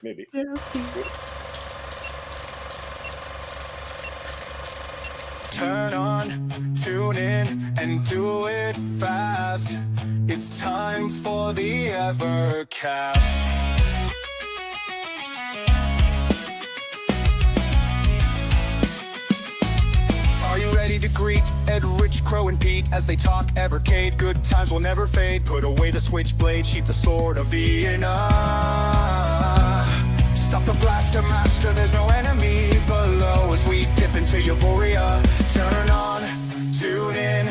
Maybe. Turn on, tune in, and do it fast. It's time for the Evercast. Are you ready to greet Ed, Rich, Crow, and Pete as they talk Evercade? Good times will never fade. Put away the switchblade, sheath the sword of Vienna. Stop the blaster master, there's no enemy below as we dip into euphoria. Turn on, tune in,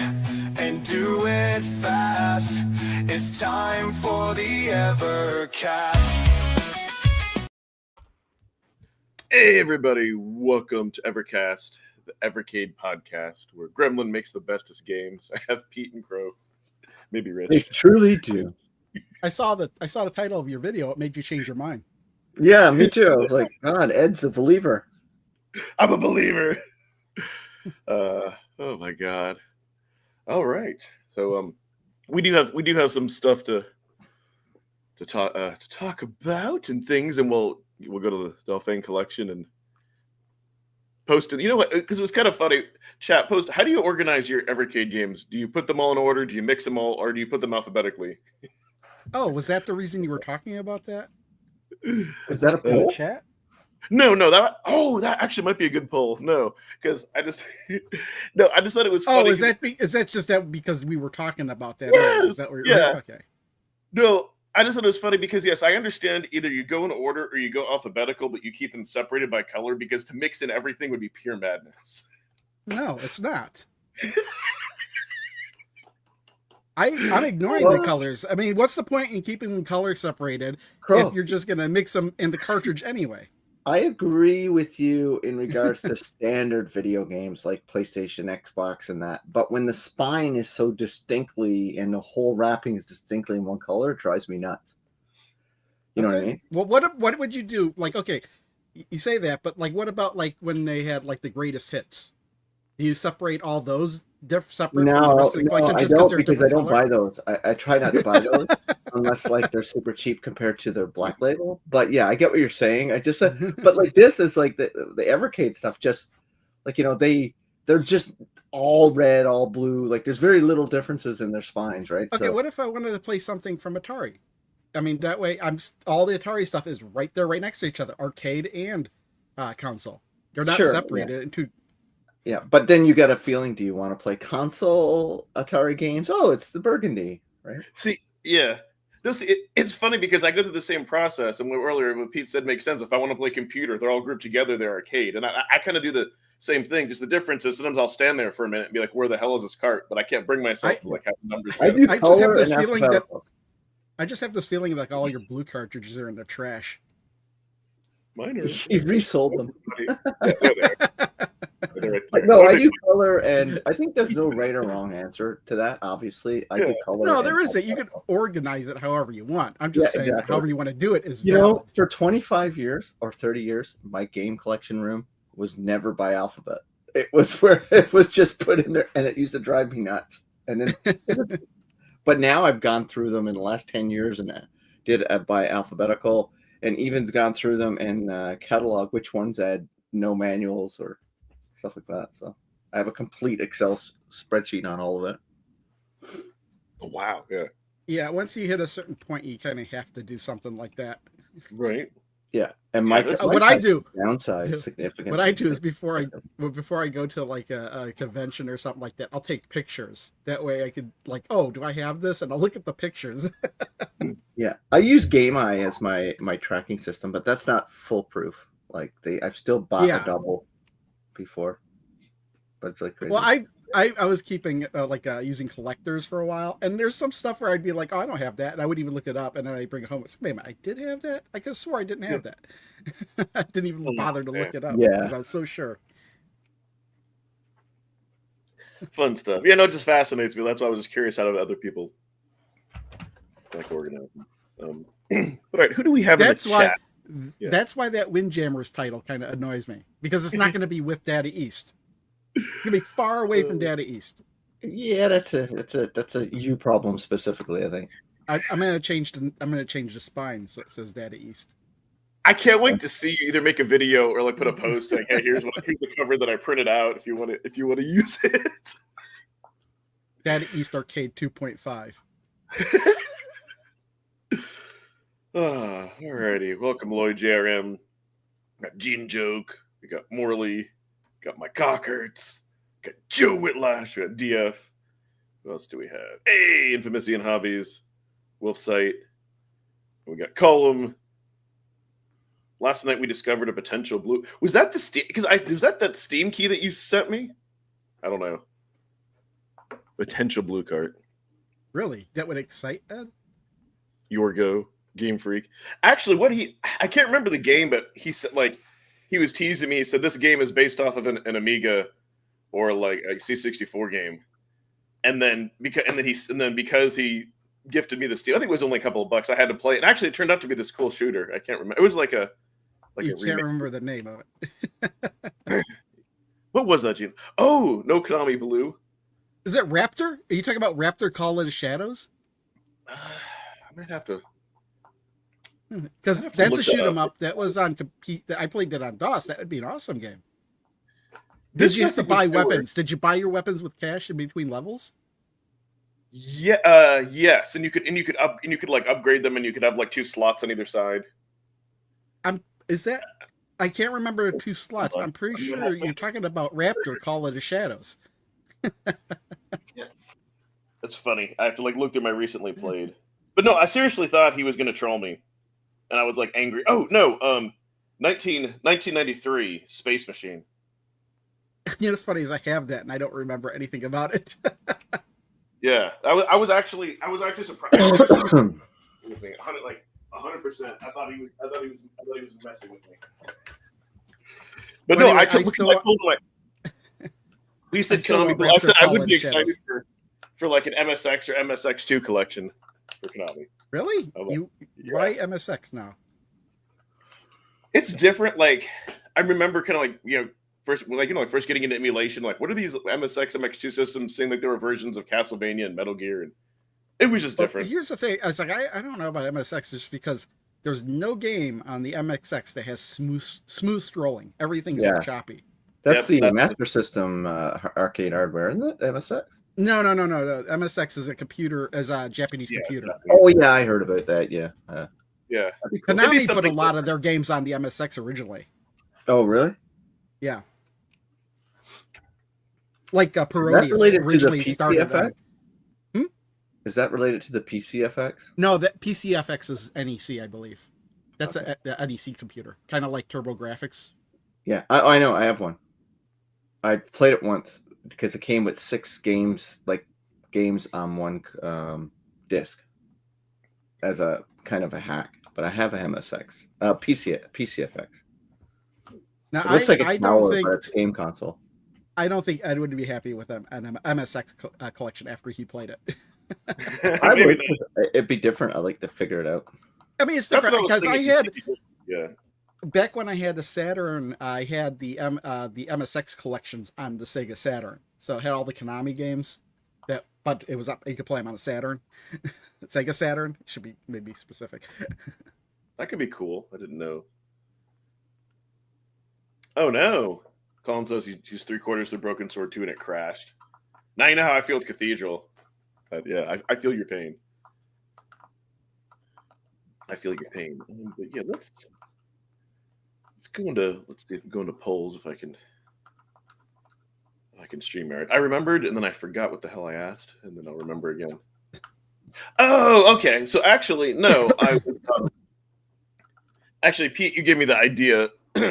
and do it fast. It's time for the Evercast. Hey, everybody. Welcome to Evercast, the Evercade podcast, where Gremlin makes the bestest games. I have Pete and Crow. Maybe Rich. They truly do. I saw the title of your video. It made you change your mind. Yeah, me too. I was like, God, Ed's a believer. I'm a believer. Oh my God. All right. So we do have some stuff to talk about and things, and we'll go to the Dolphin collection and post it. You know what? Because it was kind of funny. Chat post. How do you organize your Evercade games? Do you put them all in order? Do you mix them all, or do you put them alphabetically? Oh, was that the reason you were talking about that? Is that a In the poll? chat? No, that actually might be a good poll. No, because I just thought it was Oh, funny. is that just that because we were talking about that? Yes, Is that yeah. Okay. No, I just thought it was funny because, yes, I understand either you go in order or you go alphabetical, but you keep them separated by color, because to mix in everything would be pure madness. No, it's not. I'm ignoring the colors. I mean, what's the point in keeping them color separated if you're just going to mix them in the cartridge anyway? I agree with you in regards to standard video games like PlayStation, Xbox, and that. But when the spine is so distinctly and the whole wrapping is distinctly in one color, it drives me nuts. You know what I mean? Well, what would you do? Like, okay, you say that, but like, what about like when they had like the greatest hits? Do you separate all those separate from the rest of the collection? I Just don't, because I different don't buy those. I try not to buy those unless like they're super cheap compared to their black label. But yeah, I get what you're saying. I just but like this is like the Evercade stuff. Just like, you know, they're just all red, all blue. Like there's very little differences in their spines, right? Okay, So, what if I wanted to play something from Atari? I mean, that way all the Atari stuff is right there, right next to each other, arcade and console. They're not separated into. Yeah, but then you get a feeling, do you want to play console Atari games? Oh, it's the Burgundy, right? See, yeah. No, see, it's funny because I go through the same process, and earlier what Pete said makes sense. If I want to play computer, they're all grouped together, they're arcade. And I kind of do the same thing. Just the difference is sometimes I'll stand there for a minute and be like, where the hell is this cart? But I can't bring myself to like have the numbers. I just have this feeling that I just have this feeling like all your blue cartridges are in the trash. Mine are. You've resold them. Right. No, I do color, and I think there's no right or wrong answer to that. Obviously, I do color. No, there isn't. You can organize it however you want. I'm just saying that however you want to do it is. You know, for 25 years or 30 years, my game collection room was never by alphabet. It was where it was just put in there, and it used to drive me nuts. And then, but now I've gone through them in the last 10 years and did by alphabetical, and even gone through them and catalog which ones had no manuals or stuff like that. So I have a complete Excel spreadsheet on all of it. Wow. Yeah. Yeah. Once you hit a certain point, you kind of have to do something like that. Right. Yeah. And what I do downsize significantly. What I do is before I go to like a convention or something like that, I'll take pictures. That way I could like, oh, do I have this? And I'll look at the pictures. Yeah. I use Game Eye as my tracking system, but that's not foolproof. Like I've still bought a double before, but it's like crazy. Well, I was keeping using collectors for a while, and there's some stuff where I'd be like, oh, I don't have that, and I wouldn't even look it up, and then I bring it home and say, wait a minute, I did have that? I could have swore I didn't have that. I didn't even bother to look it up because I was so sure. Fun stuff. Yeah, no, it just fascinates me. That's why I was just curious how other people like organize them. All right, who do we have in the chat? That's why that Windjammers title kind of annoys me, because it's not going to be with Data East. It's going to be far away from Data East. Yeah, that's a you problem specifically, I think. I'm going to change the spine so it says Data East. I can't wait to see you either make a video or like put a post like, "Hey, here's the cover that I printed out. If you want to use it." Dad East Arcade 2.5. Alrighty. Welcome, Lloyd JRM. Got Genejoke. We got Morley. Got my Cockerts. Got Joe Whitlash. We got DF. Who else do we have? Hey, Infamous Ian Hobbies. Wolf Sight. We got Column. Last night we discovered a potential blue. Was that the Steam? Because was that Steam key that you sent me? I don't know. Potential blue cart. Really? That would excite Ed? Your Go. Game Freak. Actually, I can't remember the game, but he said he was teasing me. He said this game is based off of an Amiga or like a C64 game, and then because he gifted me the Steam, I think it was only a couple of bucks. I had to play it, and actually, it turned out to be this cool shooter. I can't remember. It was like a you can't remember the name of it. What was that, Gene? Oh, no Konami Blue. Is it Raptor? Are you talking about Raptor Call of the Shadows? I might have to. Because that's a shoot 'em up that was on compete. I played that on DOS. That would be an awesome game. Did you have to buy weapons? Did you buy your weapons with cash in between levels? Yeah. Yes, and you could like upgrade them, and you could have like 2 slots on either side. Is that? I can't remember the 2 slots. But I'm pretty sure you're talking about Raptor Call of the Shadows. Yeah. That's funny. I have to like look through my recently played. But no, I seriously thought he was going to troll me. And I was like angry. Oh, no. 1993 Space Machine. You know, what's funny is I have that and I don't remember anything about it. Yeah. I was actually surprised. With me. 100%. I thought he was messing with me. But well, no, anyway, I told him he said Konami. I said I would be excited for like an MSX or MSX2 collection for Konami. Really? Yeah. Why MSX now? It's different. Like I remember kind of like, first getting into emulation, like what are these MSX, MX2 systems, seeing like there were versions of Castlevania and Metal Gear, and it was just different. Here's the thing. I was like, I don't know about MSX just because there's no game on the MXX that has smooth scrolling. Everything's choppy. That's the Master System arcade hardware, isn't it? MSX? No. MSX is a Japanese computer. Oh yeah, I heard about that. Yeah. Yeah. Cool. Konami put a lot of their games on the MSX originally. Oh really? Yeah. Like Parodius originally started on. Is that related to the PCFX? No, that PCFX is NEC, I believe. That's an NEC computer, kind of like TurboGrafx. Yeah, I know. I have one. I played it once because it came with 6 games on one disc as a kind of a hack. But I have a MSX, PCFX. Now, so it looks like a tower, think but it's a game console. I don't think Ed would be happy with an MSX collection after he played it. It'd be different. I like to figure it out. I mean, it's different because I had back when I had the Saturn, I had the MSX collections on the Sega Saturn, so it had all the Konami games. But it was up. You could play them on a Saturn, Sega Saturn. Should be maybe specific. That could be cool. I didn't know. Oh no! Colin says he's 3/4 through Broken Sword 2 and it crashed. Now you know how I feel with Cathedral. Yeah, I feel your pain. I feel your pain. But yeah, let's go into polls if I can stream merit. I remembered and then I forgot what the hell I asked, and then I'll remember again. Oh, okay. So actually, no, I was actually Pete, you gave me the idea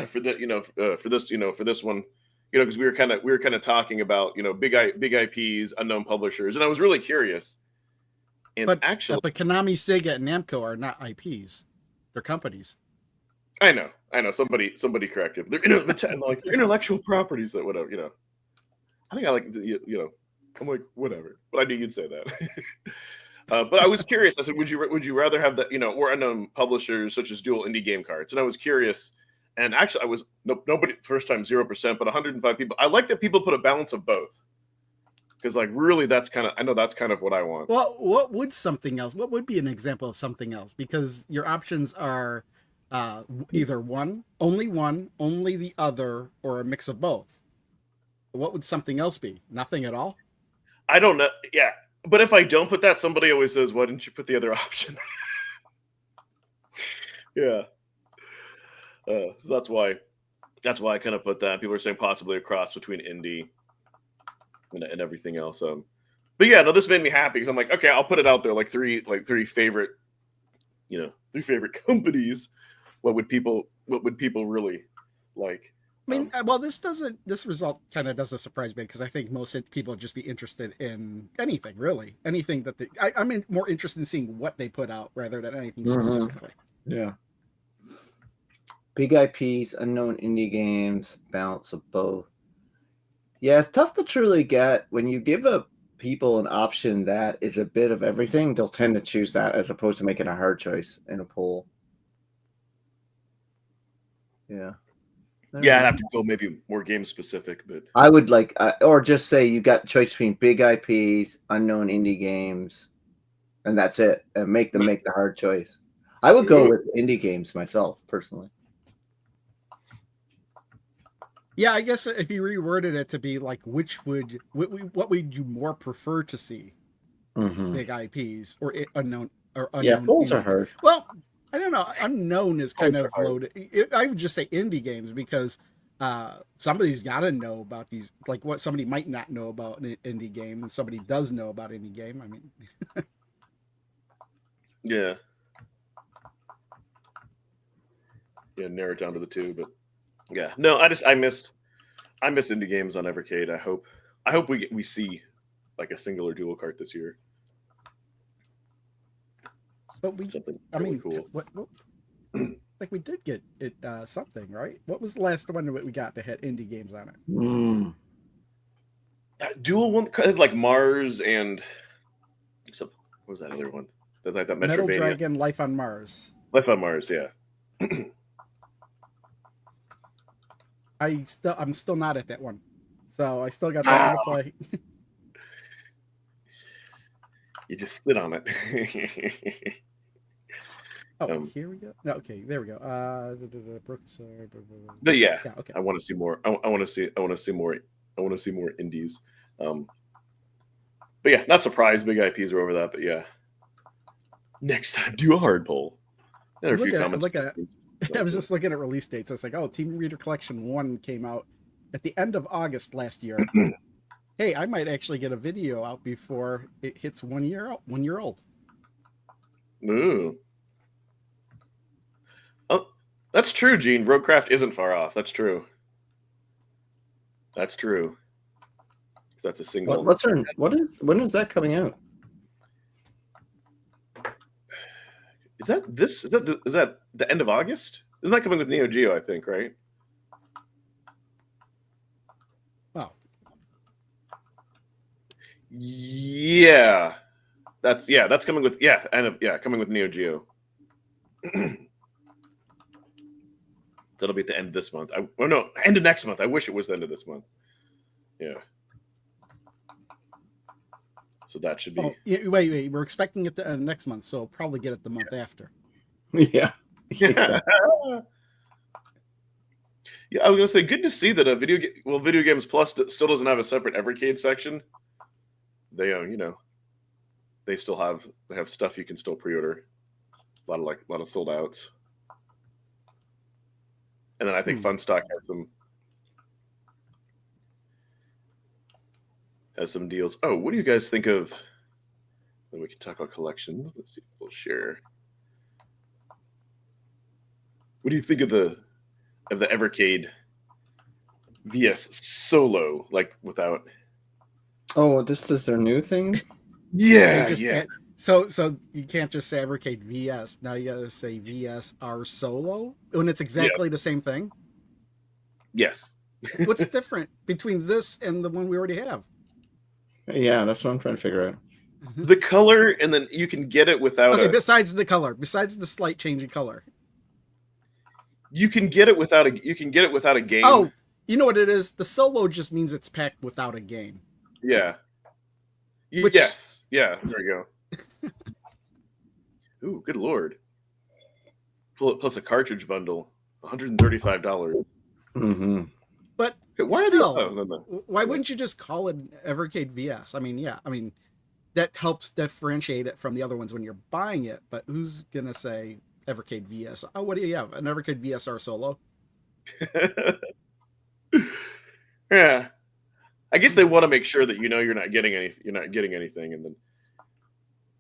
for this one. Because we were kind of talking about big IPs, unknown publishers, and I was really curious. And but Konami, Sega, and Namco are not IPs; they're companies. I know. Somebody corrected. They're they're intellectual properties that whatever. I think I like I'm like whatever, but I knew you'd say that. But I was curious. I said, would you rather have that or unknown publishers such as dual indie game cards? And I was curious. And actually, I was nobody first time 0%, but 105 people. I like that people put a balance of both, because really that's kind of what I want. Well, what would something else? What would be an example of something else? Because your options are Either one, only the other, or a mix of both. What would something else be? Nothing at all? I don't know. Yeah, but if I don't put that, somebody always says, "Why didn't you put the other option?" Yeah, so that's why I kind of put that. People are saying possibly a cross between indie and everything else. But yeah, no, this made me happy because I'm like, okay, I'll put it out there like three favorite, three favorite companies. What would people really like? I mean, well, this result kind of doesn't surprise me because I think most people would just be interested in anything, really. Anything that I'm more interested in seeing what they put out rather than anything specifically. Yeah. Big IPs, unknown indie games, balance of both. Yeah, it's tough to truly get when you give people an option that is a bit of everything. They'll tend to choose that as opposed to making a hard choice in a poll. Yeah. Yeah, I'd have to go maybe more game specific, but I would like, or just say you got choice between big IPs, unknown indie games, and that's it, and make them make the hard choice. I would go with indie games myself, personally. Yeah, I guess if you reworded it to be like, what would you more prefer to see? Big IPs or unknown Yeah, polls are hard. Well, I don't know. Unknown is kind of loaded. I would just say indie games because somebody's got to know about these. Like what somebody might not know about an indie game, and somebody does know about indie game. I mean, yeah, narrow it down to the two. But yeah, no, I miss indie games on Evercade. I hope we see like a single or dual cart this year. But something cool. What like we did get it something, right? What was the last one that we got that had indie games on it? Dual one like Mars and what was that other one? That Metroidvania. Metal Dragon Life on Mars. Life on Mars, yeah. I'm still not at that one, so I still got that one to play. You just sit on it. Here we go. No, okay, there we go. But yeah, okay. I want to see more. I want to see more indies. But yeah, not surprised big IPs are over that. But yeah, next time do a hard poll. There are a few comments. I was just looking at release dates. I was like, oh, Team Reader Collection 1 came out at the end of August last year. Hey, I might actually get a video out before it hits 1 year old. Ooh. Oh, that's true, Gene. Roguecraft isn't far off. That's true. That's a single. When is that coming out? Is that the end of August? Isn't that coming with Neo Geo, I think, right? Oh. Yeah. That's coming with coming with Neo Geo. That'll be at the end of this month. End of next month. I wish it was the end of this month. Yeah. So that should be. Oh, wait. We're expecting it to end next month, so I'll probably get it the month after. Yeah. Yeah, I was gonna say, good to see that Video Games Plus still doesn't have a separate Evercade section. They they still have stuff you can still pre-order. A lot of sold outs. And then I think Funstock has some deals. Oh, what do you guys think of? Then we can talk about collections. Let's see if we'll share. What do you think of the Evercade VS Solo? Like without. Oh, this is their new thing. Yeah. So you can't just say Evercade VS. Now you gotta say VS R Solo when it's exactly the same thing. Yes. What's different between this and the one we already have? Yeah, that's what I'm trying to figure out. The color, and then you can get it without. Okay, besides the color, besides the slight change in color, you can get it without a game. Oh, you know what it is? The Solo just means it's packed without a game. Yeah. Yes. Yeah. There you go. Ooh, good lord. plus a cartridge bundle, $135. Mm-hmm. But Why are still, they? Oh, no. why wouldn't you just call it Evercade VS? I mean, yeah, I mean that helps differentiate it from the other ones when you're buying it. But who's gonna say Evercade VS? Oh, what do you have? An Evercade VSR Solo? Yeah, I guess they want to make sure that you're not getting anything. You're not getting anything, and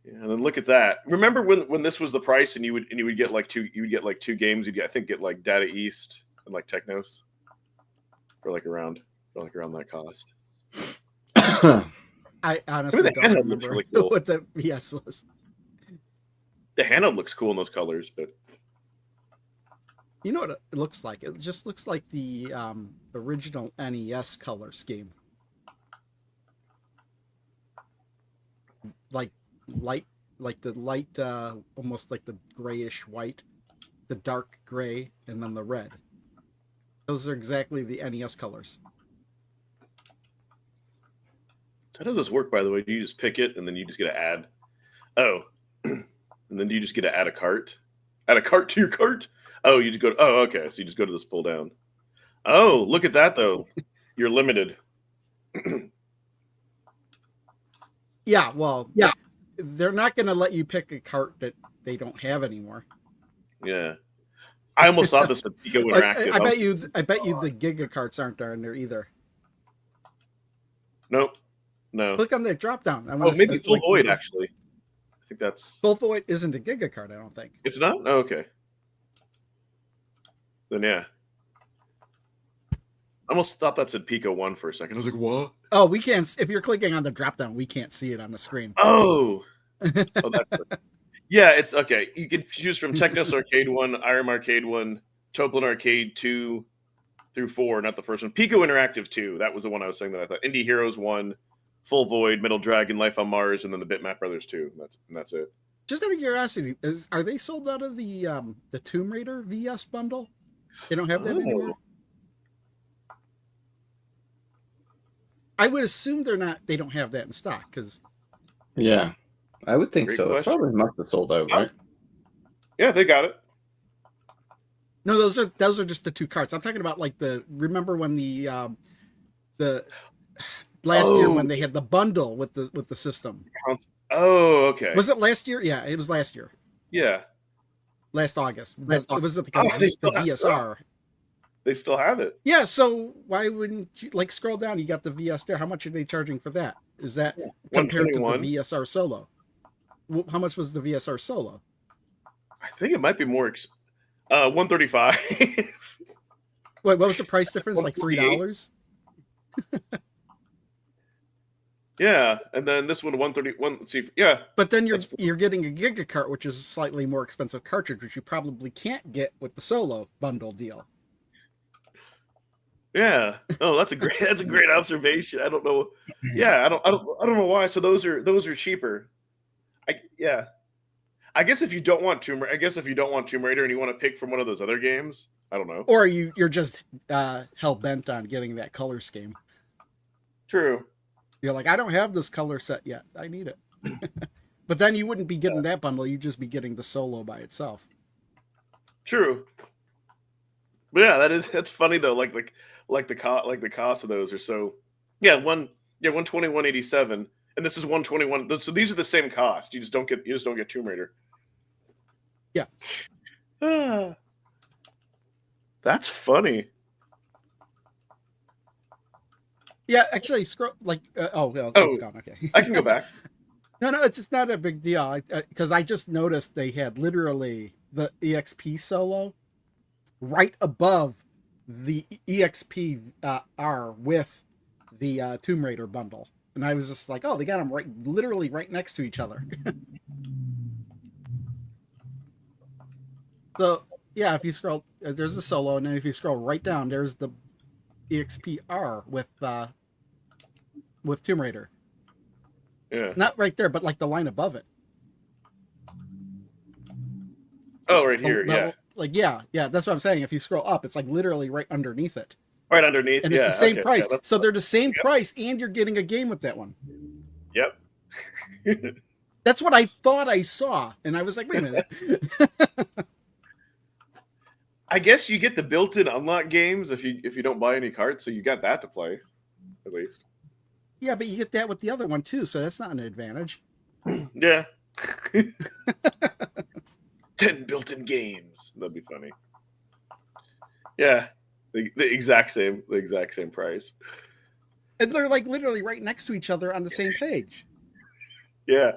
then look at that. Remember when this was the price, and you would get like two games. You'd get like Data East and like Technos for like around that cost. I honestly the don't handheld remember looks really cool. what the VS was. The handheld looks cool in those colors, but You know what it looks like? It just looks like the original NES color scheme. Like the light, almost like the grayish white, the dark gray, and then the red. Those are exactly the NES colors. how does this work, by the way? Do you just pick it and then you just get to add? Oh, and then do you just get to add a cart? Add a cart to your cart? Oh, you just go. Oh, okay. So you just go to this pull down. Oh, look at that though. You're limited. Yeah, well, yeah, they're not going to let you pick a cart that they don't have anymore. Yeah, I almost thought this would Pico Interactive. I bet you the Giga carts aren't in there either. Nope. No. Click on the drop down. Oh, maybe Full Void actually. I think that's Full Void isn't a Giga cart. I don't think it's not. Oh, okay. Then yeah. I almost thought that said Pico 1 for a second. I was like, what? Oh, we can't. If you're clicking on the drop down, we can't see it on the screen. Oh. Yeah, it's okay. You can choose from Technos Arcade 1, Irem Arcade 1, Toplin Arcade 2 through 4, not the first one. Pico Interactive 2. That was the one I was saying that I thought. Indie Heroes 1, Full Void, Metal Dragon, Life on Mars, and then the Bitmap Brothers 2. That's it. Just out of curiosity, are they sold out of the Tomb Raider VS bundle? They don't have that anymore. I would assume they're not. They don't have that in stock because. Yeah, I would think Great so. question. It probably must have sold out, right? Yeah, they got it. No, those are just the two carts. I'm talking about like remember when the last year when they had the bundle with the system. Oh, okay. Was it last year? Yeah, it was last year. Yeah. Last August. It was at the VSR. They still have it. Yeah, so why wouldn't you scroll down? You got the VS there. How much are they charging for that? Is that compared to the VSR Solo? How much was the VSR Solo? I think it might be more. $135. Wait, what was the price difference? Like $3? Yeah, and then this one $131. Let's see. Yeah, but then you're getting a Giga cart, which is a slightly more expensive cartridge, which you probably can't get with the Solo bundle deal. Yeah. Oh, that's a great observation. I don't know. Yeah, I don't know why. So those are cheaper. I guess if you don't want Tomb Raider and you want to pick from one of those other games, I don't know. Or you're just hell bent on getting that color scheme. True. You're like, I don't have this color set yet. I need it. But then you wouldn't be getting that bundle. You'd just be getting the Solo by itself. True. But yeah, that's funny though. Like the cost of those are so. Yeah, 121.87, and this is 121. So these are the same cost. You just don't get Tomb Raider. Yeah. That's funny. Yeah, actually, scroll it's gone. Okay, I can go back. No, it's not a big deal because I just noticed they had literally the EXP Solo right above the EXP R with the Tomb Raider bundle, and I was just like, oh, they got them literally right next to each other. So yeah, if you scroll, there's the Solo, and then if you scroll right down, there's the EXP R with Tomb Raider. Yeah. Not right there, but like the line above it. Oh, right here. Yeah. Yeah. That's what I'm saying. If you scroll up, it's like literally right underneath it. Right underneath. And it's the same price. Yeah, so they're the same price, and you're getting a game with that one. Yep. That's what I thought I saw, and I was like, wait a minute. I guess you get the built-in unlock games if you don't buy any carts, so you got that to play, at least. Yeah, but you get that with the other one too, so that's not an advantage. Yeah. 10 built-in games. That'd be funny. Yeah. The exact same price. And they're like literally right next to each other on the same page. Yeah.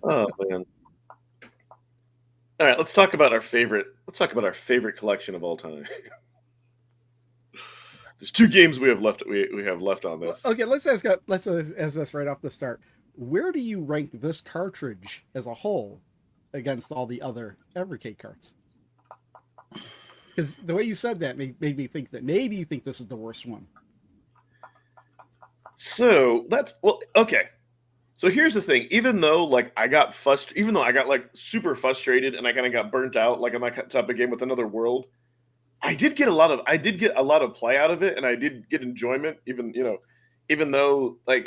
Oh man. All right, let's talk about our favorite collection of all time. There's 2 games we have left on this. Okay, let's ask this right off the start. Where do you rank this cartridge as a whole against all the other Evercade carts? Because the way you said that made me think that maybe you think this is the worst one. So okay. So here's the thing. Even though I got super frustrated and I kind of got burnt out on that type of game with Another World, I did get a lot of play out of it, and I did get enjoyment. Even though I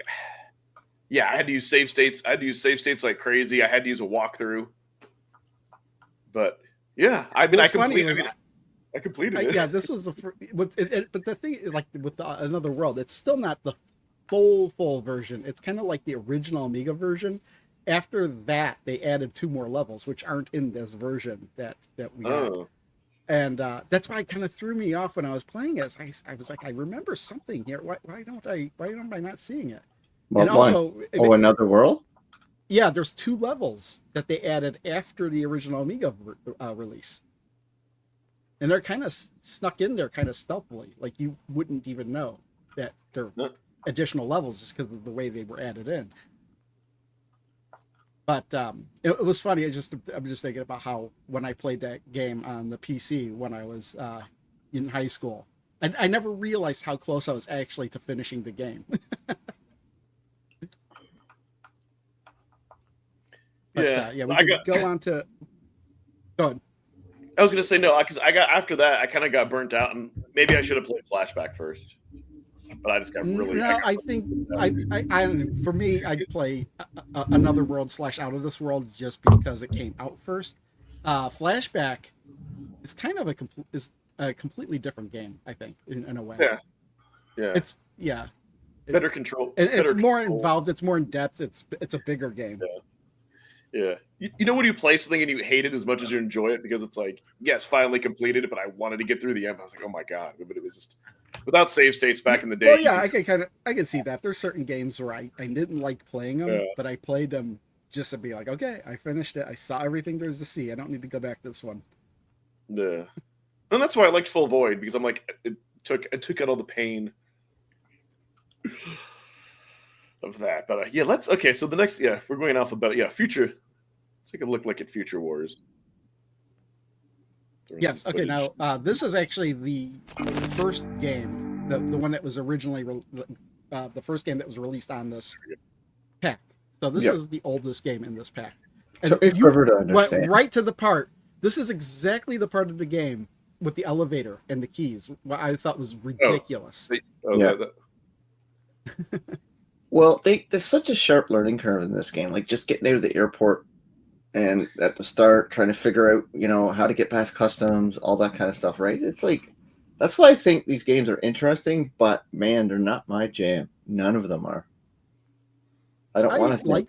had to use save states. I had to use save states like crazy. I had to use a walkthrough. But yeah, I completed it. Yeah, this was the first. But the thing, with Another World, it's still not the full version. It's kind of like the original Amiga version. After that, they added 2 more levels, which aren't in this version that we had. And that's why it kind of threw me off when I was playing it. I was like, I remember something here. Why am I not seeing it? What and one? Also, Another World? Yeah, there's 2 levels that they added after the original Amiga release. And they're kind of snuck in there kind of stealthily. Like you wouldn't even know that they're additional levels just because of the way they were added in. But it was funny. I'm just thinking about how when I played that game on the PC when I was in high school, I never realized how close I was actually to finishing the game. But, we can go on to. Go ahead. I was gonna say no, because after that I kind of got burnt out, and maybe I should have played Flashback first. But I just got really. No, I think for me, I'd play Another World / Out of This World just because it came out first. Flashback is kind of a completely different game, I think, in a way. Yeah. It's better control. It's more involved. It's more in depth. It's a bigger game. Yeah. You know when you play something and you hate it as much as you enjoy it because it's like, yes, finally completed it, but I wanted to get through the end. I was like, oh my god, but it was just without save states back in the day. Well, yeah, I can see that. There's certain games where I didn't like playing them, but I played them just to be like, okay, I finished it. I saw everything there's to see. I don't need to go back to this one. Yeah, and that's why I liked Full Void, because I'm like, it took out all the pain of that. But so the next, we're going alphabetical. Future. Let's take a look at Future Wars. Yes. Okay. Now, this is actually the first game, the one that was originally the first game that was released on this pack. So this is the oldest game in this pack. And took me forever to understand. Went right to the part. This is exactly the part of the game with the elevator and the keys. What I thought was ridiculous. Well, there's such a sharp learning curve in this game. Like just getting out of the airport and at the start trying to figure out, how to get past customs, all that kind of stuff, right? It's like, that's why I think these games are interesting, but man, they're not my jam. None of them are. I don't want to like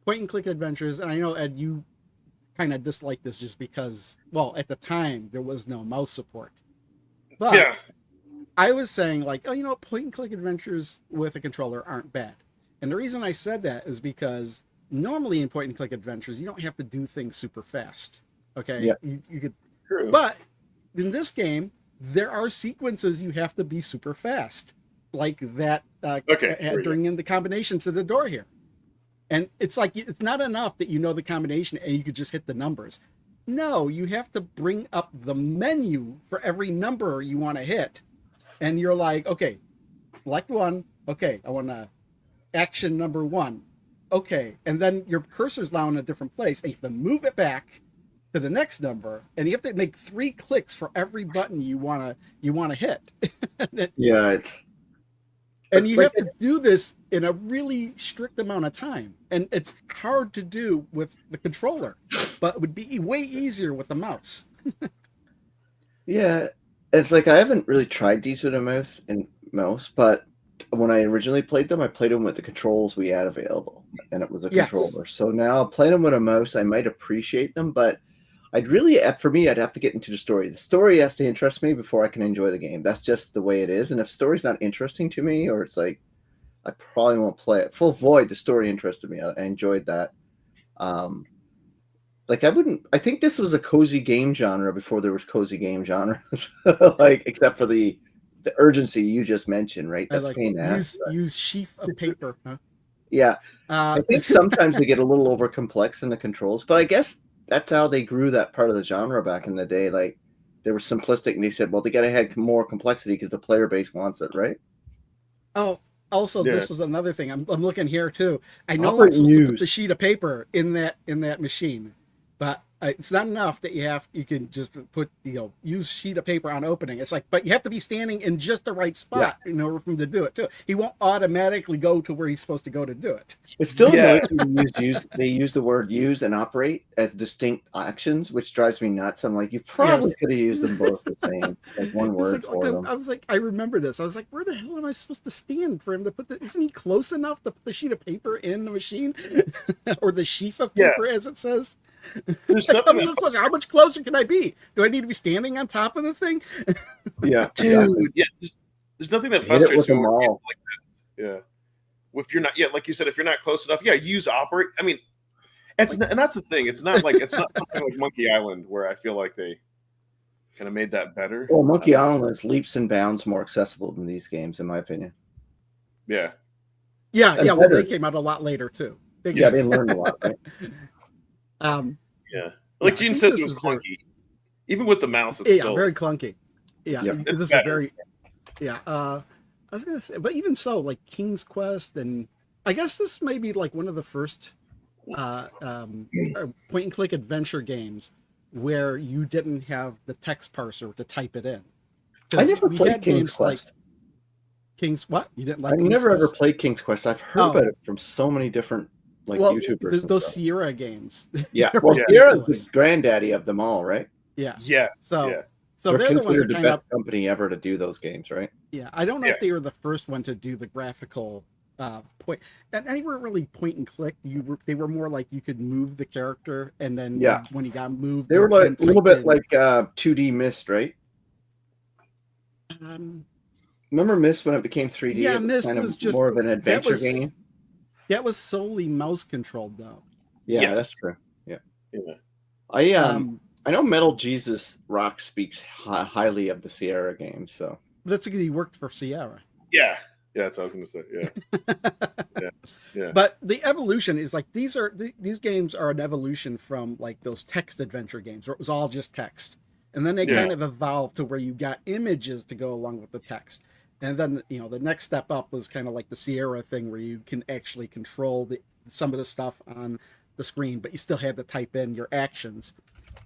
point and click adventures, and I know, Ed, you kind of dislike this just because, well, at the time there was no mouse support. But I was saying point and click adventures with a controller aren't bad. And the reason I said that is because normally in point and click adventures, you don't have to do things super fast. Okay. Yeah. You could, True. But in this game, there are sequences you have to be super fast. Like that, during in the combination to the door here. And it's like, it's not enough that you know the combination and you could just hit the numbers. No, you have to bring up the menu for every number you want to hit. And you're like, okay, select one. Okay, I want to action number 1. Okay, and then your cursor's now in a different place. And you have to move it back to the next number, and you have to make 3 clicks for every button you wanna hit. And you have to do this in a really strict amount of time, and it's hard to do with the controller, but it would be way easier with the mouse. Yeah, it's like I haven't really tried these with a mouse, but when I originally played them, I played them with the controls we had available, and it was a Yes. controller. So now playing them with a mouse, I might appreciate them, but I'd really, for me, I'd have to get into the story. The story has to interest me before I can enjoy the game. That's just the way it is. And if story's not interesting to me, or it's like I probably won't play it. Full Void, the story interested me. I enjoyed that. Um, like I wouldn't. I think this was a cozy game genre before there was cozy game genres. Like except for the urgency you just mentioned, right? I That's like pain in the ass. use sheaf of paper. Huh? Yeah, I Uh, think sometimes they get a little over complex in the controls, but I guess that's how they grew that part of the genre back in the day. Like they were simplistic, and they said, "Well, they got to have more complexity because the player base wants it, right?" oh, also, Yeah. this was another thing. I'm looking here too. I know I'm Operate supposed to put the news. sheet of paper in that machine, but it's not enough that you can just put use sheet of paper on opening. It's like, but you have to be standing in just the right Yeah, spot in order for him to do it too. He won't automatically go to where he's supposed to go to do it. it still Yeah. annoys me to use. They use the word "use" and "operate" as distinct actions, which drives me nuts. I'm like, you probably Yes. could have used them both the same, like one It's word for them. I was like, I remember this. I was like, where the hell am I supposed to stand for him to put the? Isn't he close enough to put the sheet of paper in the machine, or the sheaf of paper, Yes. as it says? There's Like, nothing that how much closer can I be? Do I need to be standing on top of the thing? Yeah, exactly. dude. Yeah. There's nothing that Hit it with frustrates me them more than games all. like this. Yeah. If you're not, yeah, like you said, if you're not close enough, yeah, use operate. I mean, Like, and that's the thing. It's not something like Monkey Island where I feel like they kind of made that better. Well, I Monkey don't know. Island is leaps and bounds more accessible than these games, in my opinion, Yeah. yeah. and Well, they better. came out a lot later too. Big Yeah, Yes. they learned a lot, right? Um, Yeah. yeah, Like I Gene think says, it this was is very, clunky. Even with the mouse, it's yeah, still very clunky. Yeah, Yeah. it's this is better. very, yeah. I was gonna say, but even so, like King's Quest, and I guess this may be like one of the first point and click adventure games where you didn't have the text parser to type it in, I because never we played had King's games like Quest. King's what? You didn't I like King's never ever Quest? played King's Quest. I've heard about Oh, it from so many different like well, YouTubers and those stuff. Sierra games, Yeah. they're Well, Yeah. Sierra's the ridiculous. granddaddy of them all, right? Yeah. Yes. So Yeah. so They're they're the ones considered that the kind best of, company ever to do those games, right? yeah. I don't know if they Yes. were the first one to do the graphical point, and they weren't really point and click. They were more like you could move the character, and then Yeah. when he got moved, They were you like then a little typed bit in. like 2D Mist, right? Um, Remember Mist when it became 3D? yeah, It was Mist kind was of just more of an that adventure was game. that was solely mouse controlled though. Yeah, that's Yes. true. Yeah. Yeah. I I know Metal Jesus Rock speaks highly of the Sierra games, so That's because he worked for Sierra. Yeah. Yeah. That's what I was gonna say. Yeah. Yeah. But the evolution is like these games are an evolution from like those text adventure games where it was all just text, and then they Yeah. kind of evolved to where you got images to go along with the text, and then the next step up was kind of like the Sierra thing where you can actually control some of the stuff on the screen, but you still had to type in your actions.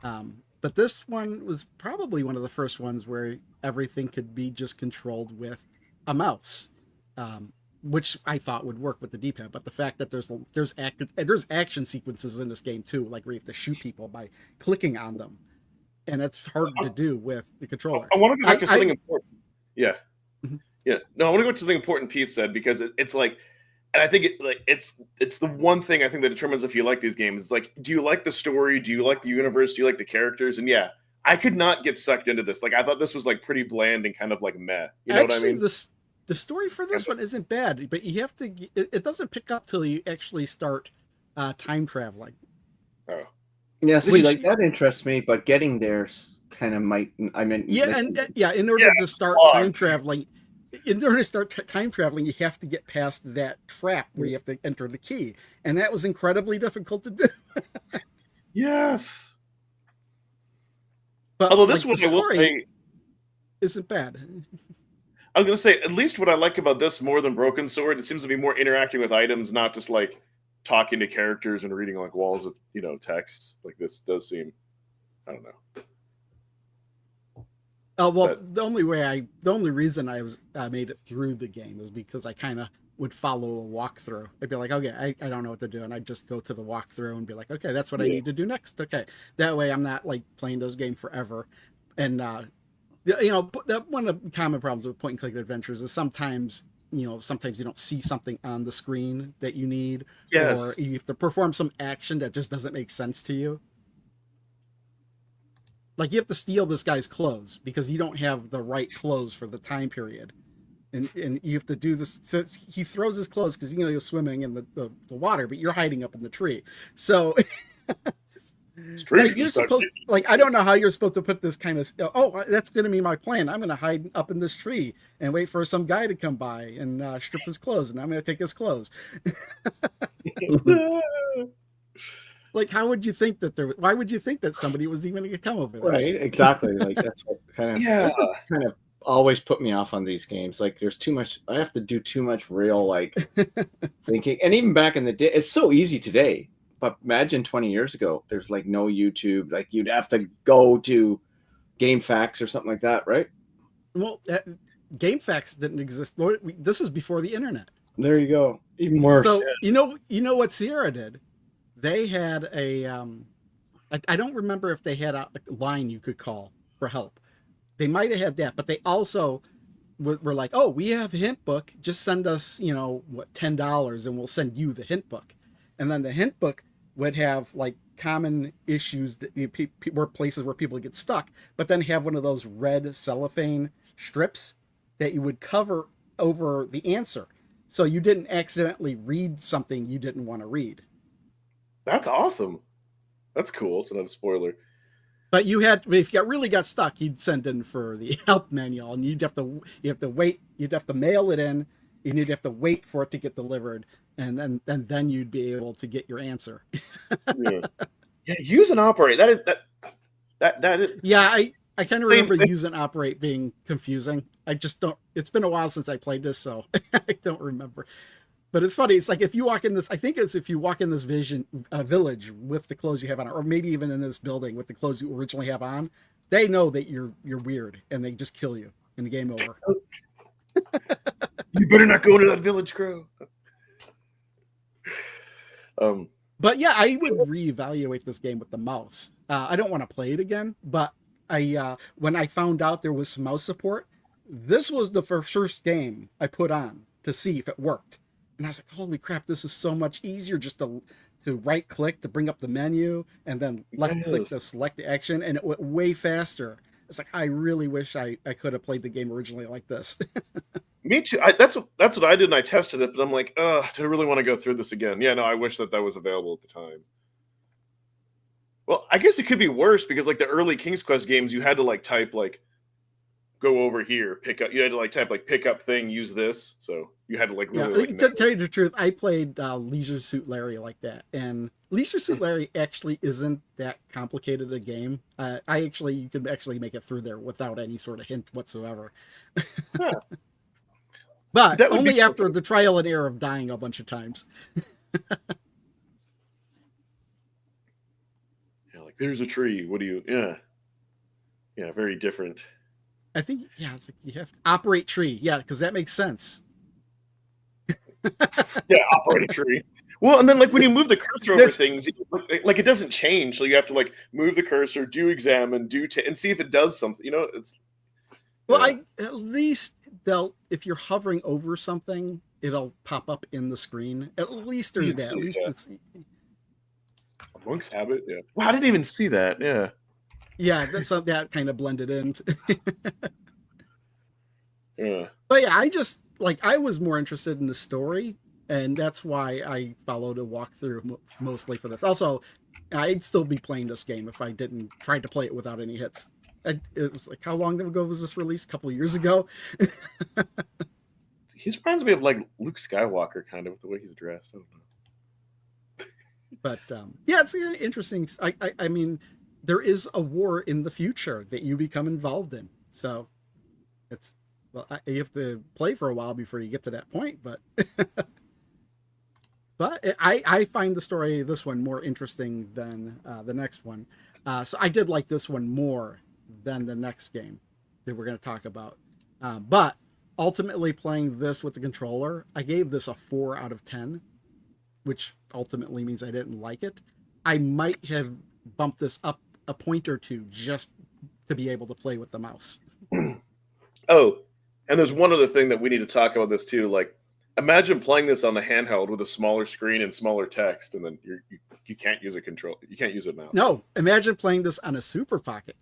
But this one was probably one of the first ones where everything could be just controlled with a mouse, which I thought would work with the D-pad. But the fact that there's action sequences in this game too, like where you have to shoot people by clicking on them, and it's hard to do with the controller. I want to go back to something I important. Yeah. Mhm. Yeah. No, I want to go to something important Pete said because it's like, and I think it's the one thing I think that determines if you like these games. It's like, do you like the story? Do you like the universe? Do you like the characters? And yeah, I could not get sucked into this. Like I thought this was like pretty bland and kind of like meh. You know what I actually mean? the story for this one isn't bad, but you have to. It doesn't pick up till you actually start time traveling. Oh. yeah, see, Which like that interests me, but getting there kind of might. I mean, Yeah, and yeah, in order Yeah, to start slog. time traveling, time traveling, you have to get past that trap where you have to enter the key, and that was incredibly difficult to do. Yes. But Although this like, the one, I will story say, isn't bad. I was gonna say, at least what I like about this more than Broken Sword, it seems to be more interacting with items, not just like talking to characters and reading like walls of text. Like this does seem, I don't know. Well, But the only reason I made it through the game is because I kind of would follow a walkthrough. I'd be like, okay, I don't know what to do, and I'd just go to the walkthrough and be like, okay, that's what I yeah, need to do next. Okay, that way I'm not like playing this game forever, and one of the common problems with point and click adventures is sometimes you don't see something on the screen that you need, or Yes. you have to perform some action that just doesn't make sense to you. Like you have to steal this guy's clothes because you don't have the right clothes for the time period. And you have to do this. So he throws his clothes because he was swimming in the water, but you're hiding up in the tree. So like you're supposed, like I don't know how you're supposed to put this kind of. Oh, that's going to be my plan. I'm going to hide up in this tree and wait for some guy to come by and strip his clothes, and I'm going to take his clothes. Like, how would you think that there? Why would you think that somebody was even going to come over there? Right, exactly. Like that's what that's what kind of always put me off on these games. Like there's too much. I have to do too much real like thinking. And even back in the day, it's so easy today. But imagine 20 years ago, there's like no YouTube. Like you'd have to go to GameFAQs or something like that, right? Well, GameFAQs didn't exist. This is before the internet. There you go. Even worse. So you know what Sierra did? They had a I don't remember if they had a line you could call for help. They might have had that, but they also were like, "Oh, we have a hint book. Just send us, $10, and we'll send you the hint book." And then the hint book would have like common issues that were places where people get stuck, but then have one of those red cellophane strips that you would cover over the answer, so you didn't accidentally read something you didn't want to read. That's awesome. That's cool. It's not a spoiler. But if you really got stuck, you'd send in for the help manual, and you have to wait. You'd have to mail it in. You'd have to wait for it to get delivered, and then you'd be able to get your answer. Yeah. Use and operate. That is. Yeah, I kind of remember thing. use and operate being confusing. I just don't. It's been a while since I played this, so I don't remember. But it's funny. It's like if you walk in this, I think it's if you walk in this village with the clothes you have on, or maybe even in this building with the clothes you originally have on, they know that you're weird, and they just kill you, and the game over. You better not go into that village, Crow. But yeah, I would reevaluate this game with the mouse. I don't want to play it again, but when I found out there was some mouse support, this was the first game I put on to see if it worked. And I was like, holy crap, this is so much easier just to right click to bring up the menu and then left click to select the action, and it went way faster. It's like, I really wish I could have played the game originally like this. Me too. That's what I did, and I tested it, but I'm like, do I really want to go through this again? Yeah, no, I wish that was available at the time. Well, I guess it could be worse because like the early King's Quest games, you had to like type like go over here, pick up. You had to like type like pick up thing, use this. So you had to like really. Yeah, to tell you the truth, I played Leisure Suit Larry like that, and Leisure Suit Larry actually isn't that complicated a game. You can actually make it through there without any sort of hint whatsoever. Huh. But only after the trial and error of dying a bunch of times. Yeah, like there's a tree. What do you? Yeah, very different. I think it's like you have to operate tree. Yeah, because that makes sense. Yeah, operate a tree. Well, and then like when you move the cursor over things, like it doesn't change, so you have to like move the cursor, do examine, and see if it does something. It's. Well, at least if you're hovering over something, it'll pop up in the screen. At least there's that. At least it's. Monk's Habit. Yeah. Wow, I didn't even see that. Yeah. Yeah, that kind of blended in. Yeah. But yeah, I was more interested in the story, and that's why I followed a walkthrough mostly for this. Also, I'd still be playing this game if I didn't try to play it without any hits. It was like, how long ago was this released? A couple of years ago. He reminds me of like Luke Skywalker, kind of with the way he's dressed. I don't know. But yeah, it's interesting. I mean, there is a war in the future that you become involved in. So you have to play for a while before you get to that point. But I find the story of this one more interesting than the next one. So I did like this one more than the next game that we're going to talk about. But ultimately playing this with the controller, I gave this a 4 out of 10, which ultimately means I didn't like it. I might have bumped this up a point or two just to be able to play with the mouse. Oh, and there's one other thing that we need to talk about this too. Like, imagine playing this on the handheld with a smaller screen and smaller text, and then you can't use a control. You can't use a mouse. No, imagine playing this on a Super Pocket.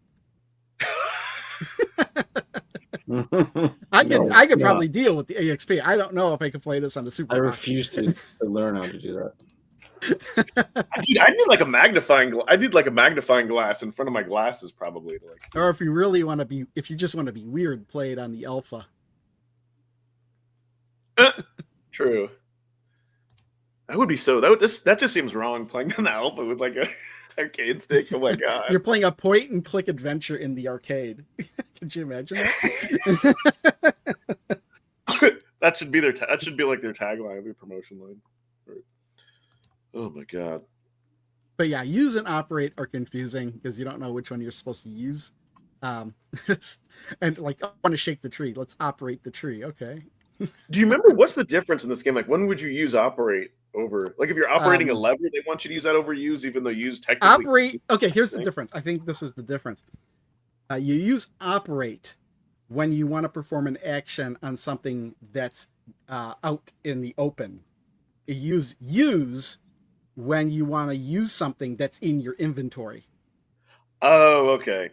I could probably deal with the AXP. I don't know if I could play this on the Super I Pocket. refuse to learn how to do that. I need like a magnifying. I need like a magnifying glass in front of my glasses, probably. To like. Or if you really want to be, if you just want to be weird, play it on the Alpha. True. That would be so. That just seems wrong. Playing on the Alpha with like a arcade stick. Oh my god! You're playing a point and click adventure in the arcade. Could you imagine that? That should be that should be like their tagline, their promotion line. Oh my god! But yeah, use and operate are confusing because you don't know which one you're supposed to use. And like, I want to shake the tree. Let's operate the tree. Okay. Do you remember what's the difference in this game? Like, when would you use operate over? Like, if you're operating a lever, they want you to use that over use, even though use technically operate. Okay, here's the difference. I think this is the difference. You use operate when you want to perform an action on something that's out in the open. You use when you want to use something that's in your inventory. Oh, okay.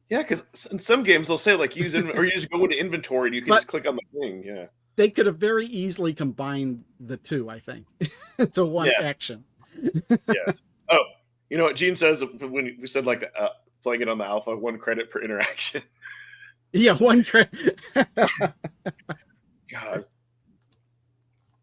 Yeah, because in some games they'll say like use or you just go into inventory and you can just click on the thing. Yeah, they could have very easily combined the two. I think to one action. Yes. Oh, you know what Gene says when we said like playing it on the Alpha, 1 credit per interaction. Yeah, 1 credit. God.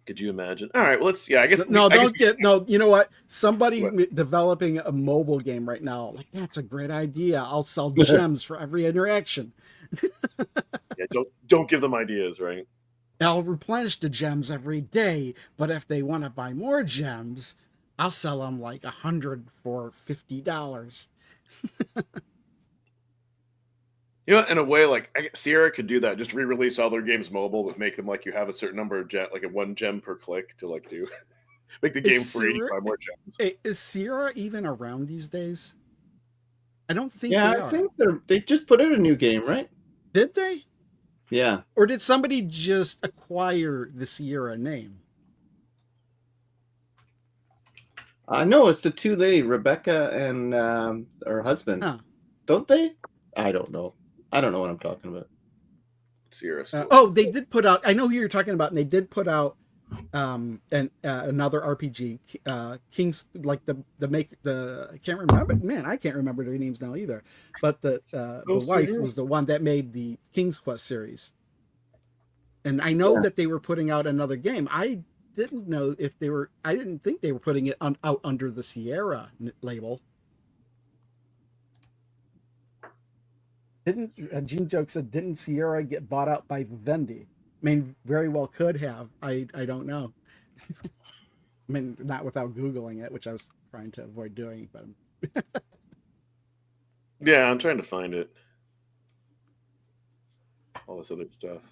Could you imagine? All right, well, let's. Yeah, I guess. No, no. You know what? Somebody developing a mobile game right now, like that's a great idea. I'll sell gems for every interaction. Yeah, don't give them ideas, right? I'll replenish the gems every day, but if they want to buy more gems, I'll sell them like 100 for $50. You know, in a way, like Sierra could do that. Just re-release all their games mobile, but make them like you have a certain number of like a 1 gem per click to like do. Make the game free to buy more gems. Is Sierra even around these days? I don't think. Yeah, I think they just put out a new game, right? Did they? Yeah. Or did somebody just acquire the Sierra name? No, it's the two Rebecca and her husband. Huh. Don't they? I don't know. I don't know what I'm talking about. Sierra. They did put out. I know who you're talking about, and they did put out another RPG, King's, like the I can't remember. Man, I can't remember their names now either. But the wife was the one that made the King's Quest series, and I know that they were putting out another game. I didn't know if they were. I didn't think they were putting it out under the Sierra label. Didn't Genejoke said, didn't Sierra get bought out by Vivendi? I mean, very well could have. I don't know. I mean, not without Googling it, which I was trying to avoid doing. But yeah, I'm trying to find it. All this other stuff.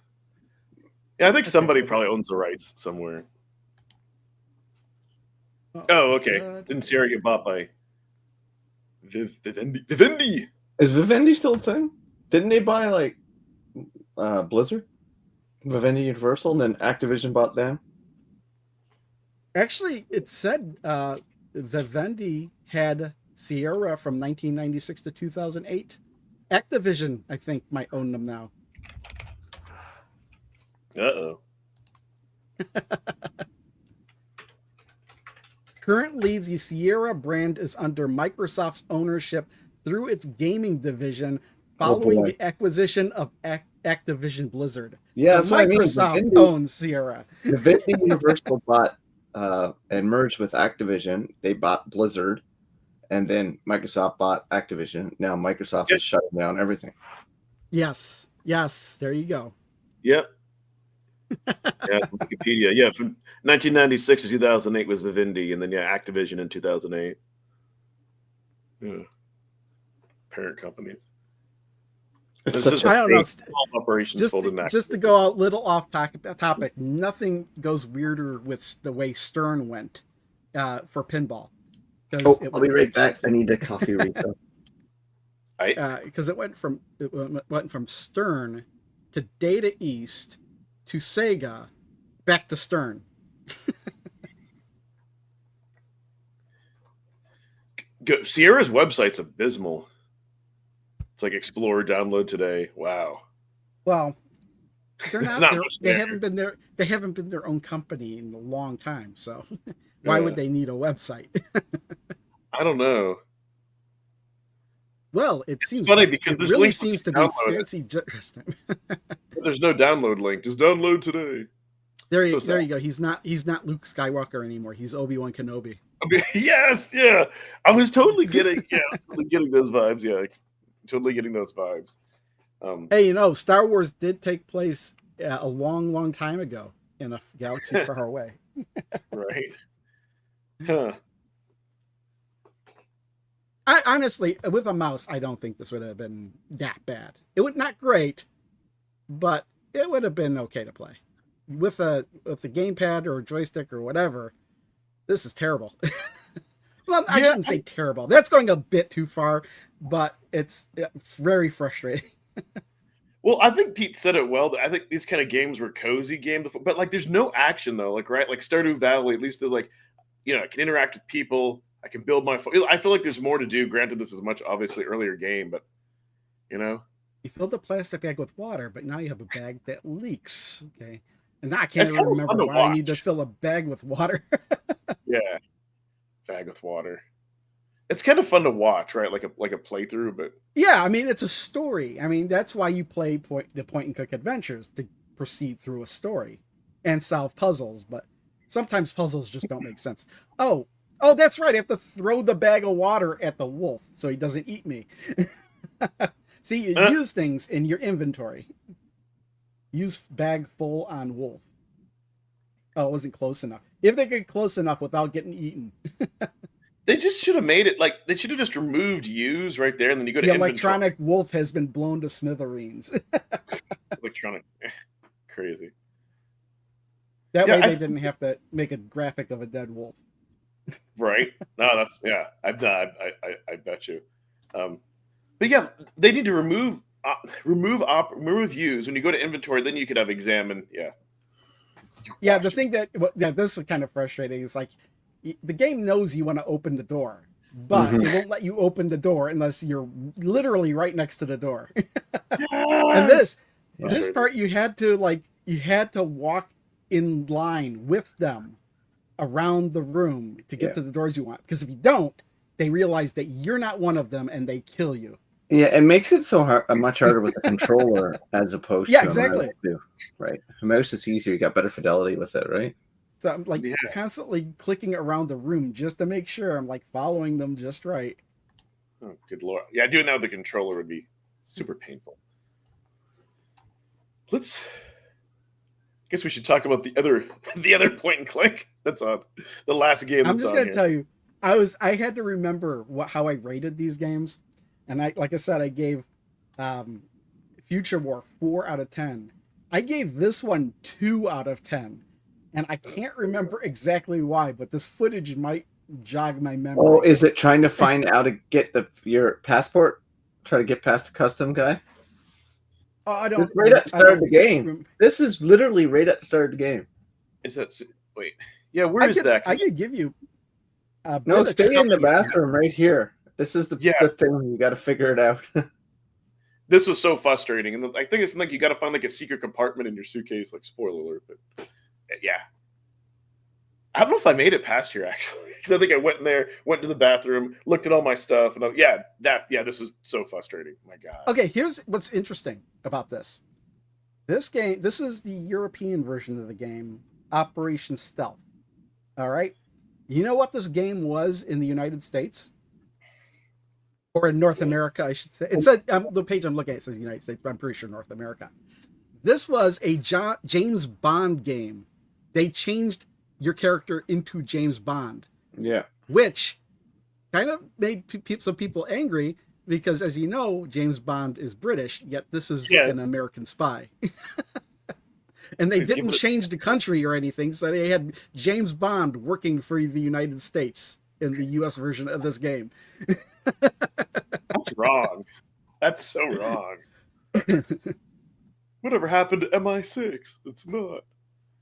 Yeah, I think somebody probably owns the rights somewhere. Oh, okay. Didn't Sierra get bought by Vivendi? Vivendi! Is Vivendi still a thing? Didn't they buy like Blizzard, Vivendi Universal, and then Activision bought them? Actually, it said Vivendi had Sierra from 1996 to 2008. Activision, I think, might own them now. Uh-oh. Currently, the Sierra brand is under Microsoft's ownership through its gaming division following the acquisition of Activision Blizzard. Yeah, so Microsoft owns Sierra. Vivendi Universal bought and merged with Activision. They bought Blizzard, and then Microsoft bought Activision. Now Microsoft is shutting down everything. Yes, there you go. Yep. Yeah, Wikipedia. Yeah, from 1996 to 2008 was Vivendi, and then Activision in 2008. Yeah. Parent companies. I don't know. Just to go a little off topic, nothing goes weirder with the way Stern went for pinball. I'll be right back. I need a coffee refill. Because it went from Stern to Data East to Sega back to Stern. Sierra's website's abysmal. It's like explore, download today. Wow. Well, they're There's not. not much They there. haven't been there. They haven't been their own company in a long time. So why would they need a website? I don't know. Well, it seems funny because it this really link seems lets to you be download it. fancy. But there's no download link. Just download today. There So you sad. go. He's not Luke Skywalker anymore. He's Obi-Wan Kenobi. I mean, yes, yeah. I was totally getting those vibes. Yeah, totally getting those vibes. Hey, Star Wars did take place a long, long time ago in a galaxy far away. Right. Huh. I honestly, with a mouse, I don't think this would have been that bad. It would not great, but it would have been okay to play. With a gamepad or a joystick or whatever, this is terrible. Well, I shouldn't say terrible. That's going a bit too far, but it's very frustrating. Well, I think Pete said it well. I think these kind of games were cozy games, but like, there's no action though. Like, right, like Stardew Valley. At least there's like, I can interact with people. I can build my. I feel like there's more to do. Granted, this is a much obviously earlier game, but You filled the plastic bag with water, but now you have a bag that leaks. Okay, and now I can't even remember why I need to fill a bag with water. Yeah, bag with water. It's kind of fun to watch, right? Like a playthrough, but Yeah, I mean, it's a story. I mean, that's why you play the point and click adventures, to proceed through a story and solve puzzles. But sometimes puzzles just don't make sense. Oh, that's right. I have to throw the bag of water at the wolf so he doesn't eat me. See, you use things in your inventory. Use bag full on wolf. Oh, it wasn't close enough. If they get close enough without getting eaten. they just should have made it like they should have just removed use right there, and then you go to The inventory. electronic wolf has been blown to smithereens. Electronic, crazy. That way they didn't have to make a graphic of a dead wolf. Right? No, that's I bet you. But yeah, they need to remove use when you go to inventory. Then you could have examine. Yeah. The thing that this is kind of frustrating is like the game knows you want to open the door, but it won't let you open the door unless you're literally right next to the door. And this part you had to walk in line with them around the room to get to the doors you want, because if you don't, they realize that you're not one of them and they kill you. Yeah, it makes it so much harder with the controller as opposed to exactly. A mouse too, right? A mouse is easier. You got better fidelity with it, right? So I'm like constantly clicking around the room just to make sure I'm like following them just right. Oh, good lord! Yeah, doing that with the controller would be super painful. I guess we should talk about the other point and click that's on the last game. I'm just gonna tell you, I had to remember how I rated these games, and like I said, I gave Future War 4 out of 10. I gave this one 2 out of 10, and I can't remember exactly why, but this footage might jog my memory. Oh, is it trying to find out to get your passport? Try to get past the custom guy? Oh, I don't. It's right at the start of the game. This is literally right at the start of the game. Is that wait? Yeah, where is that? I could give you. No, stay in the bathroom right here. This is the thing. You got to figure it out. This was so frustrating, and I think it's like you got to find like a secret compartment in your suitcase. Like, spoiler alert, but yeah, I don't know if I made it past here actually, because I think I went in there, went to the bathroom, looked at all my stuff, and this was so frustrating. My God. Okay, here's what's interesting about this. This game, this is the European version of the game, Operation Stealth. All right, you know what this game was in the United States? Or in North America, I should say. It said the page I'm looking at says United States, but I'm pretty sure North America. This was a James Bond game. They changed your character into James Bond. Yeah. Which kind of made some people angry because, as you know, James Bond is British, yet this is an American spy. And they didn't change the country or anything, so they had James Bond working for the United States in the U.S. version of this game. That's wrong. That's so wrong. Whatever happened to MI6? It's not.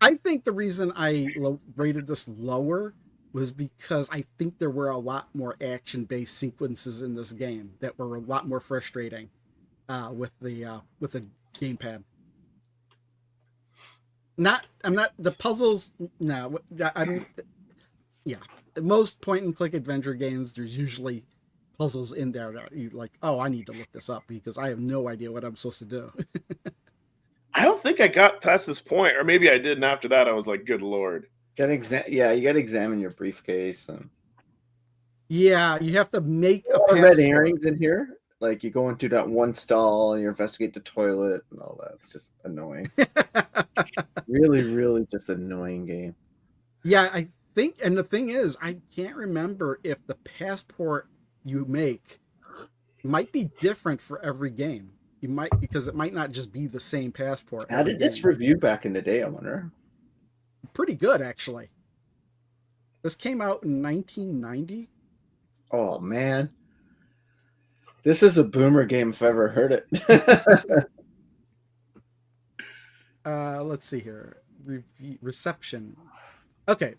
I think the reason I rated this lower was because I think there were a lot more action-based sequences in this game that were a lot more frustrating with the gamepad. I'm not the puzzles. No, I don't. Yeah, most point-and-click adventure games, there's usually puzzles in there that you like. Oh, I need to look this up because I have no idea what I'm supposed to do. I don't think I got past this point, or maybe I did, and after that, I was like, "Good lord!" You got to examine your briefcase. And Yeah, you have to make a red passport. herrings in here. Like you go into that one stall and you investigate the toilet and all that. It's just annoying. Really, really just annoying game. Yeah, I think, and the thing is, I can't remember if the passport you make might be different for every game. You might, because it might not just be the same passport. How did this review back in the day, I wonder? Pretty good, actually. This came out in 1990. Oh, man. This is a boomer game if I ever heard it. Let's see here. Reception. Okay,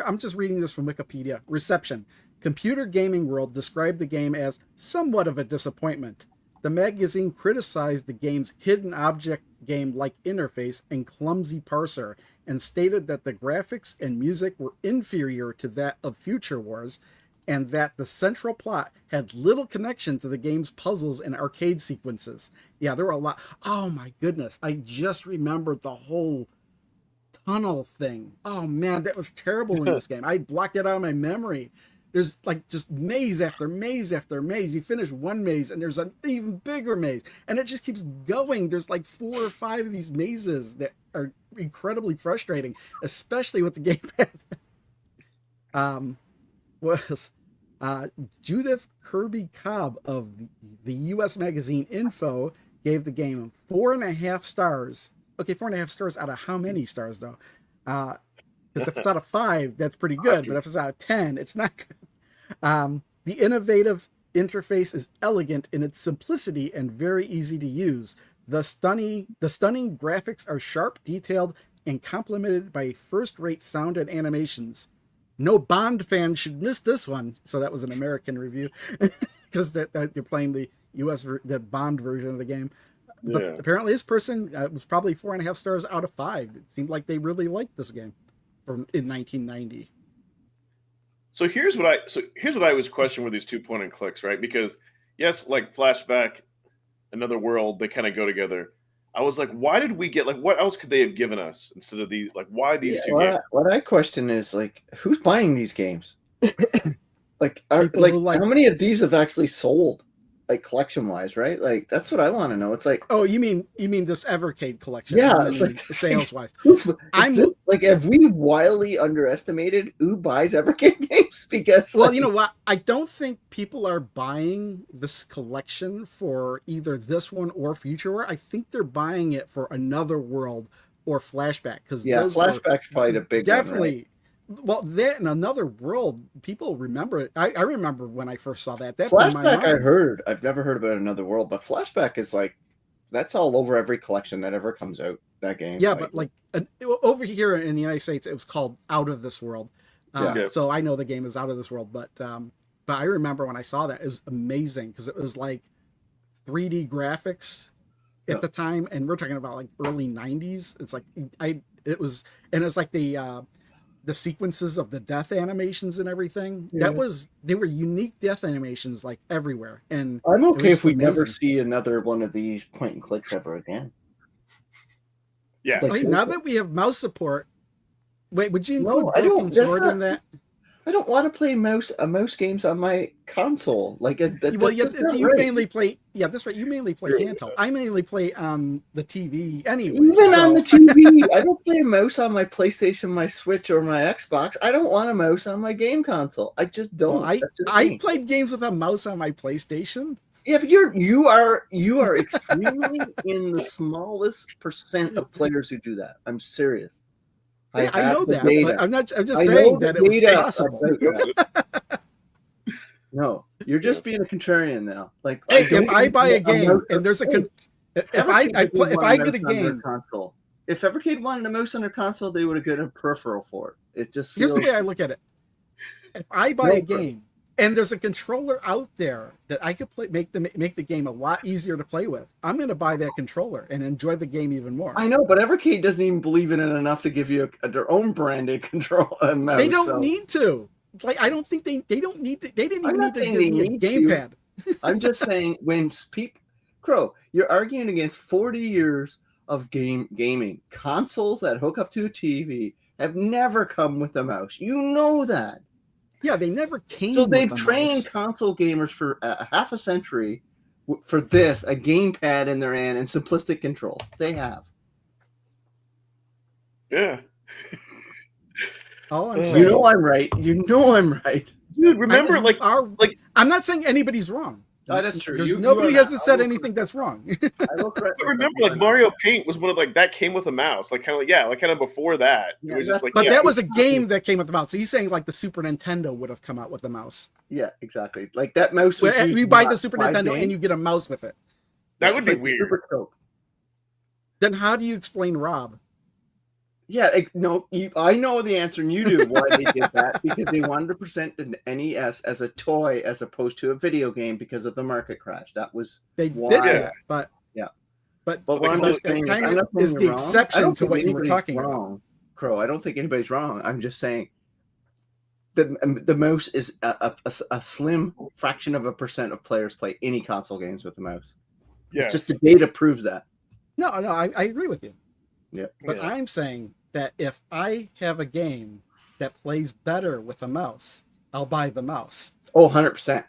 I'm just reading this from Wikipedia. Reception. Computer Gaming World described the game as somewhat of a disappointment. The magazine criticized the game's hidden object game-like interface and clumsy parser, and stated that the graphics and music were inferior to that of Future Wars, and that the central plot had little connection to the game's puzzles and arcade sequences. Yeah, there were a lot. Oh my goodness, I just remembered the whole tunnel thing. Oh man, that was terrible in this game. I blocked it out of my memory. There's like just maze after maze after maze. You finish one maze and there's an even bigger maze. And it just keeps going. There's like 4 or 5 of these mazes that are incredibly frustrating, especially with the gamepad. Judith Kirby Cobb of the US magazine Info gave the game 4.5 stars. Okay, 4.5 stars out of how many stars though? Because if it's out of 5, that's pretty good. But if it's out of 10, it's not good. The innovative interface is elegant in its simplicity and very easy to use. The stunning graphics are sharp, detailed, and complemented by first-rate sound and animations. No Bond fan should miss this one. So that was an American review because they're playing the the Bond version of the game. But apparently this person was probably 4.5 stars out of 5. It seemed like they really liked this game in 1990. So here's what I was questioning with these 2 point and clicks, right? Because yes, like Flashback, Another World, they kind of go together. I was like, why did we get, like, what else could they have given us instead of these, like, why these two games? What I question is, like, who's buying these games? Like, how many of these have actually sold, like, collection-wise, right? Like, that's what I want to know. It's like, oh, you mean this Evercade collection? Yeah, it's like sales-wise. Have we wildly underestimated who buys Evercade games? Because well, you know what? I don't think people are buying this collection for either this one or Future War. I think they're buying it for Another World or Flashback. Because Flashback's probably the big definitely. one, right? Well, that and Another World, people remember it. I remember when I first saw that. Flashback, I heard. I've never heard about Another World, but Flashback is like, that's all over every collection that ever comes out. That game. Yeah, but like over here in the United States, it was called Out of This World. So I know the game is Out of This World, but I remember when I saw that, it was amazing because it was like 3D graphics at the time, and we're talking about like early 90s. It's like it's like the sequences of the death animations and everything. Yeah. They were unique death animations like everywhere. And I'm okay if we never see another one of these point and clicks ever again. Yeah. Like, now that we have mouse support, wait, would you include Broken Sword in that? I don't want to play mouse games on my console. Like, mainly play. Yeah, that's right. You mainly play handheld. I mainly play on the TV anyway. Even on the TV, I don't play a mouse on my PlayStation, my Switch, or my Xbox. I don't want a mouse on my game console. I just don't. Well, I played games with a mouse on my PlayStation. Yeah, but you are extremely in the smallest percent of players who do that. I'm serious. I know that, but I'm just saying that it was possible. No, you're just being a contrarian now. Like, if I buy a game and there's a If I Evercade if wanted I mouse get a on their game, console. If Evercade wanted a mouse on their console, they would have gotten a peripheral for it. It just here's feels the way I look at it. If I buy a game and there's a controller out there that I could play, make the game a lot easier to play with, I'm going to buy that controller and enjoy the game even more. I know, but Evercade doesn't even believe in it enough to give you their own branded control mouse. They don't need to. Like, I don't think they don't need to. They didn't even need to give me a gamepad. I'm just saying, when people, Crow, you're arguing against 40 years of gaming. Consoles that hook up to a TV have never come with a mouse. You know that. Yeah, they never came. So with they've a trained mouse. console gamers for half a century for this, a gamepad in their hand and simplistic controls. They have. Yeah. All I'm saying, You know I'm right. You know I'm right. Dude, remember, like I'm not saying anybody's wrong. Oh, that's true. Nobody hasn't said anything that's wrong. I will correct but remember, like Mario Paint was one of like that came with a mouse, like kind of before that. Yeah, it was just like, But yeah, that was a game that came with the mouse. So he's saying like the Super Nintendo would have come out with a mouse. Yeah, exactly. Like that mouse was used You in buy what, the Super 5 Nintendo games? and you get a mouse with it. that would It's be like weird. Super Scope. Then how do you explain Rob? Yeah, no, I know the answer, and you do why they did that, because they wanted to present the NES as a toy as opposed to a video game because of the market crash. That was They why. did that, but Yeah. but But what I'm just saying kind I'm of not saying is you're the wrong. I exception don't to think what you were anybody's talking wrong, about. Crow. I don't think anybody's wrong. I'm just saying the mouse is a slim fraction of a percent of players play any console games with the mouse. Yeah. It's just the data proves that. No, I agree with you. Yeah. But Yeah. I'm saying that if I have a game that plays better with a mouse, I'll buy the mouse. Oh, 100%.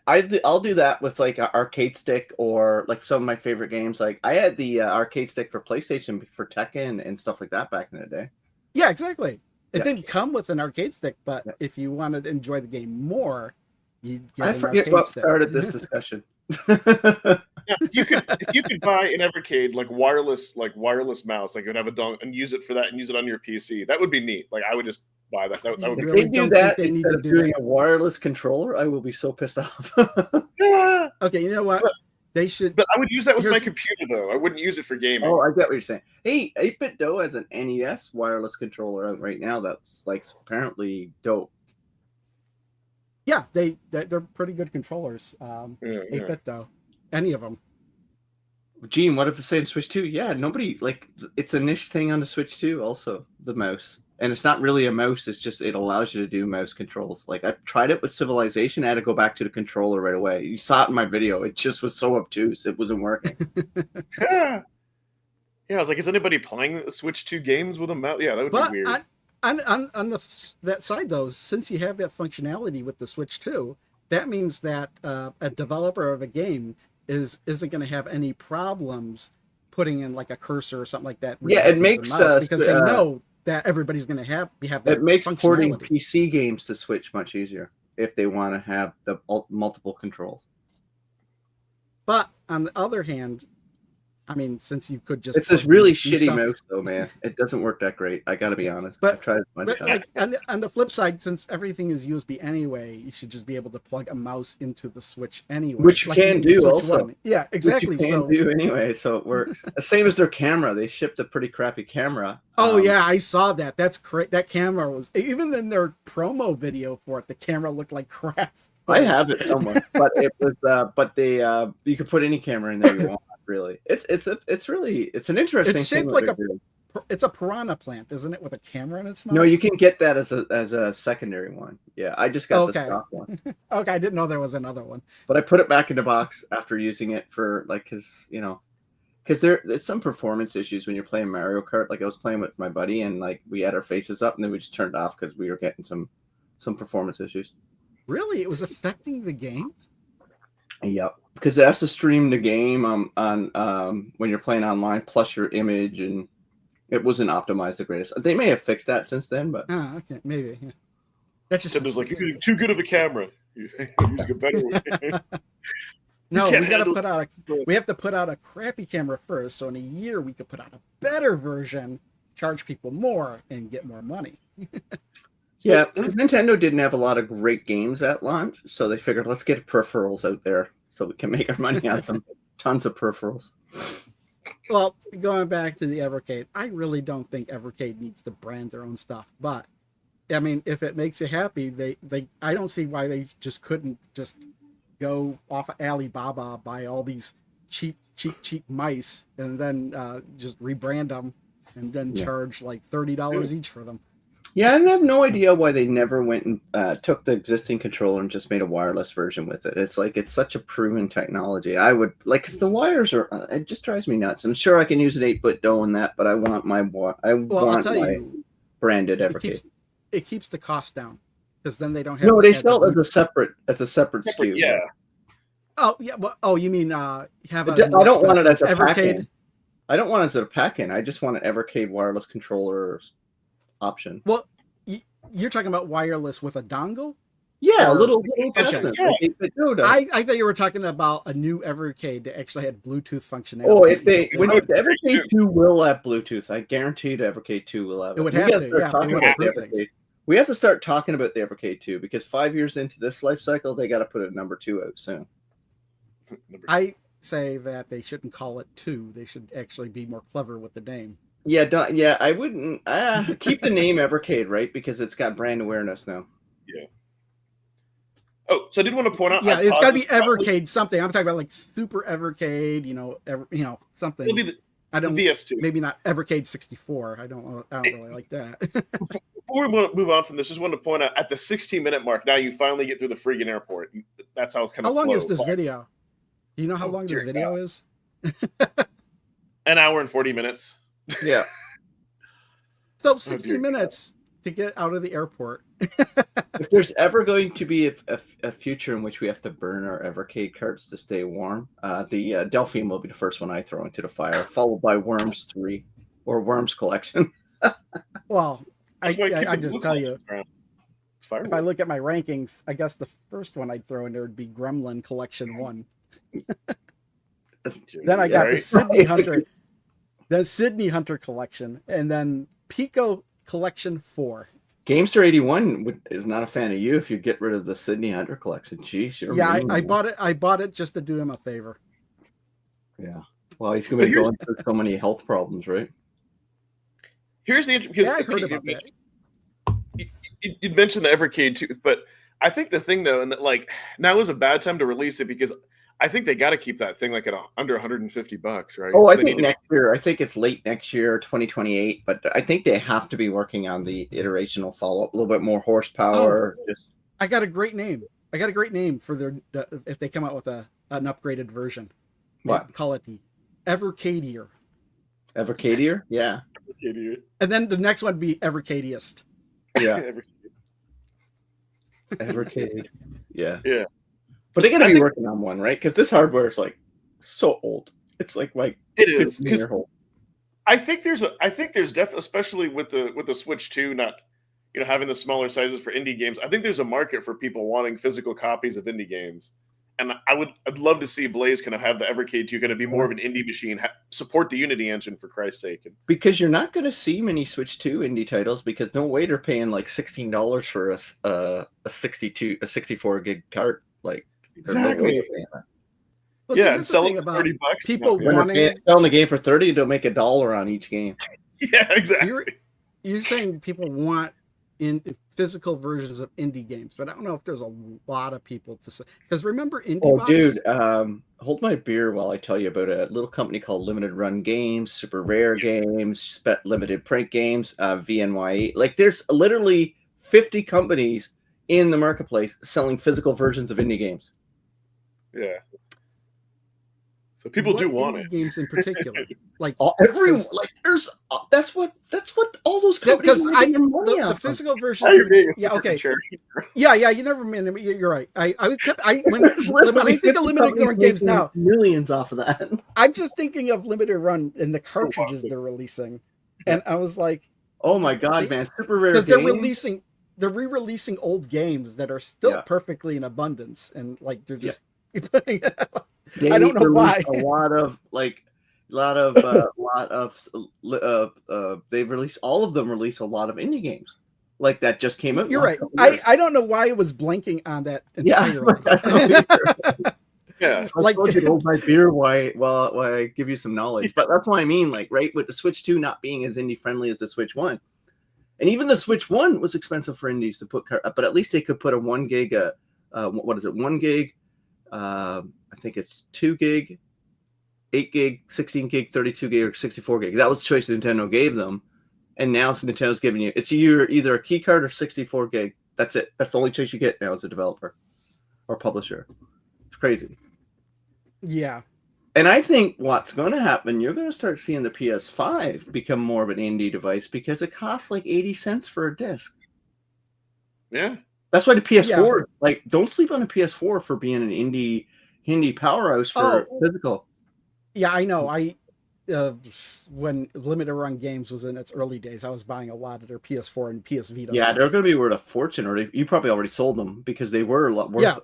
I'll do that with like an arcade stick, or like some of my favorite games. Like I had the arcade stick for PlayStation for Tekken and stuff like that back in the day. Yeah, exactly. It Yeah. didn't come with an arcade stick, but Yeah. if you wanted to enjoy the game more, you'd get I an forget arcade what stick. started this discussion. Yeah, if you could buy an Evercade like wireless mouse, like you would have a dongle and use it for that and use it on your PC. That would be neat. Like I would just buy that. That would If be really they do don't that think they need instead to of do doing that. a wireless controller, I will be so pissed off. yeah. Okay, you know what? They should. But I would use that with my Here's- computer though. I wouldn't use it for gaming. Oh, I get what you're saying. Hey, 8-Bit Dough has an NES wireless controller out right now that's like apparently dope. Yeah, they're pretty good controllers. Yeah, 8-bit though, any of them. Gene, what if it's saying Switch 2? Yeah, nobody, like, it's a niche thing on the Switch 2 also, the mouse. And it's not really a mouse, it's just, it allows you to do mouse controls. Like, I tried it with Civilization, I had to go back to the controller right away. You saw it in my video, it just was so obtuse, it wasn't working. yeah. Yeah, I was like, is anybody playing Switch 2 games with a mouse? Yeah, that would But be weird. on that side though, since you have that functionality with the Switch 2, that means that a developer of a game isn't going to have any problems putting in like a cursor or something like that. Yeah, it makes because they know that everybody's going to have that. It makes porting functionality. PC games to Switch much easier if they want to have the multiple controls. But on the other hand, I mean, since you could just It's this really do shitty stuff- mouse, though, man. It doesn't work that great. I got to be honest. But- I've tried a bunch But of times. like on the flip side, since everything is USB anyway, you should just be able to plug a mouse into the Switch anyway. Which you like can the do Switch also. 1. Yeah, exactly. Which you can do anyway, so it works. The same as their camera. They shipped a pretty crappy camera. Oh yeah, I saw that. That's great. That camera was even in their promo video for it. The camera looked like crap. I have it somewhere, but it was. But they you could put any camera in there you want. Really, it's an interesting. It's shaped thing like what they're doing. It's a piranha plant, isn't it, with a camera in its mouth? No, you can get that as a secondary one. Yeah, I just got the Okay. stock one, Okay, I didn't know there was another one. but I put it back in the box after using it for like because there's some performance issues when you're playing Mario Kart. Like I was playing with my buddy and like we had our faces up and then we just turned off because we were getting some performance issues. Really, it was affecting the game. Yep, because it has to stream the game on when you're playing online, plus your image, and it wasn't optimized the greatest. They may have fixed that since then, but Ah, okay, maybe. Yeah. That's just Nintendo's like, you're using too good of a camera. You're using a better one. no. can't We gotta handle- put out we have to put out a crappy camera first, so in a year we could put out a better version, charge people more, and get more money. yeah, Nintendo didn't have a lot of great games at launch, so they figured let's get peripherals out there so we can make our money on some tons of peripherals. Well, going back to the Evercade, I really don't think Evercade needs to brand their own stuff. But I mean, if it makes you happy, they I don't see why they just couldn't just go off of Alibaba, buy all these cheap mice, and then just rebrand them, and then charge like $30 each for them. Yeah, I have no idea why they never went and took the existing controller and just made a wireless version with it. It's like it's such a proven technology. I would like, cause the wires are. It just drives me nuts. I'm sure I can use an 8-bit DOE in that, but I want my I'll tell you, branded Evercade. It keeps the cost down because then they don't have. No, they sell it as a separate SKU. Yeah. Oh yeah. Well, oh, you mean have a? I don't want it as a Evercade. pack-in. I don't want it as a pack-in. I just want an Evercade wireless controller option. Well, you're talking about wireless with a dongle? Yeah, a little Okay. yes. I thought you were talking about a new Evercade that actually had Bluetooth functionality. Oh, if the Evercade 2 will have Bluetooth, I guarantee the Evercade 2 will have it. It would have to. We have to start talking about the Evercade 2 because 5 years into this life cycle, they got to put a number 2 out soon. I say that they shouldn't call it 2. They should actually be more clever with the name. Yeah, I wouldn't keep the name Evercade, right? Because it's got brand awareness now. Yeah. Oh, so I did want to point out. Yeah, it's got to be Evercade something. I'm talking about like Super Evercade, something. It'll be I don't. the VS2. Maybe not Evercade 64. I don't really like that. Before we move on from this, just wanted to point out at the 16-minute mark. Now you finally get through the friggin' airport. That's how it's kind of. How long slow. is this video? Do you know how long this video is? An hour and 40 minutes. Yeah. So 60 minutes to get out of the airport. If there's ever going to be a future in which we have to burn our Evercade carts to stay warm, the Delphine will be the first one I throw into the fire, followed by Worms 3 or Worms Collection. Well, I just tell you, if I look at my rankings, I guess the first one I'd throw in there would be Gremlin Collection 1. Then I got the Sydney Hunter. The Sydney Hunter Collection, and then Pico Collection 4. Gamester 81 is not a fan of you if you get rid of the Sydney Hunter Collection. Jeez, I bought it. I bought it just to do him a favor. Yeah. Well, he's going to be going through so many health problems, right? Here's the interesting. I heard about that. You mentioned the Evercade too, but I think the thing though, and that like now is a bad time to release it because I think they got to keep that thing like at under $150, right? Oh, I think next year. I think it's late next year, 2028. But I think they have to be working on the iterational follow-up, a little bit more horsepower. I got a great name. For their if they come out with an upgraded version. What? Call it the Evercadier. Evercadier? Yeah. And then the next one would be Evercadiest. Yeah. Evercade. Yeah. Yeah. But they got to be working on one, right? Because this hardware is like so old. It's like it is. Year old. I think there's definitely, especially with the Switch 2, not having the smaller sizes for indie games. I think there's a market for people wanting physical copies of indie games, and I'd love to see Blaze kind of have the Evercade 2 kind of be more of an indie machine, support the Unity engine for Christ's sake. Because you're not going to see many Switch 2 indie titles because no way they're paying like $16 for a 64 gig cart, like. Exactly. Well, yeah, and selling about $30. People wanting selling the game for $30, they'll make $1 on each game. Yeah, exactly. You're saying people want in physical versions of indie games, but I don't know if there's a lot of people to say. Because remember indie? Oh, dude, hold my beer while I tell you about a little company called Limited Run Games, Super Rare Games, Limited Print Games, VNY. Like, there's literally 50 companies in the marketplace selling physical versions of indie games. Yeah. So people do want it. Games in particular, like everyone, like there's that's what all those companies the physical version. Yeah, okay. Yeah, you never mean. You're right. I when I think of limited run games now, millions off of that. I'm just thinking of limited run and the cartridges they're releasing, and I was like, oh my god, man, Super Rare because they're re-releasing old games that are still perfectly in abundance, and like they're just. I don't know why. They've released all of them. Release a lot of indie games like that just came out. You're right. I don't know why it was blanking on that entirely. Yeah. I Like- told you to hold my beer while I give you some knowledge. But that's what I mean, like, right, with the Switch 2 not being as indie friendly as the Switch 1. And even the Switch 1 was expensive for indies to put, but at least they could put a 1 gig, what is it, 1 gig, I think it's 2 gig, 8 gig, 16 gig, 32 gig, or 64 gig. That was the choice Nintendo gave them. And now Nintendo's giving you, it's either a key card or 64 gig. That's it. That's the only choice you get now as a developer or publisher. It's crazy. Yeah. And I think what's going to happen, you're going to start seeing the PS5 become more of an indie device because it costs like 80 cents for a disc. Yeah. That's why the PS4, like, don't sleep on the PS4 for being an indie powerhouse for physical. Yeah, I know. When limited run games was in its early days, I was buying a lot of their PS4 and PS Vita. Yeah, stuff. they're going to be worth a fortune, or you probably already sold them because they were a lot worth. Yeah.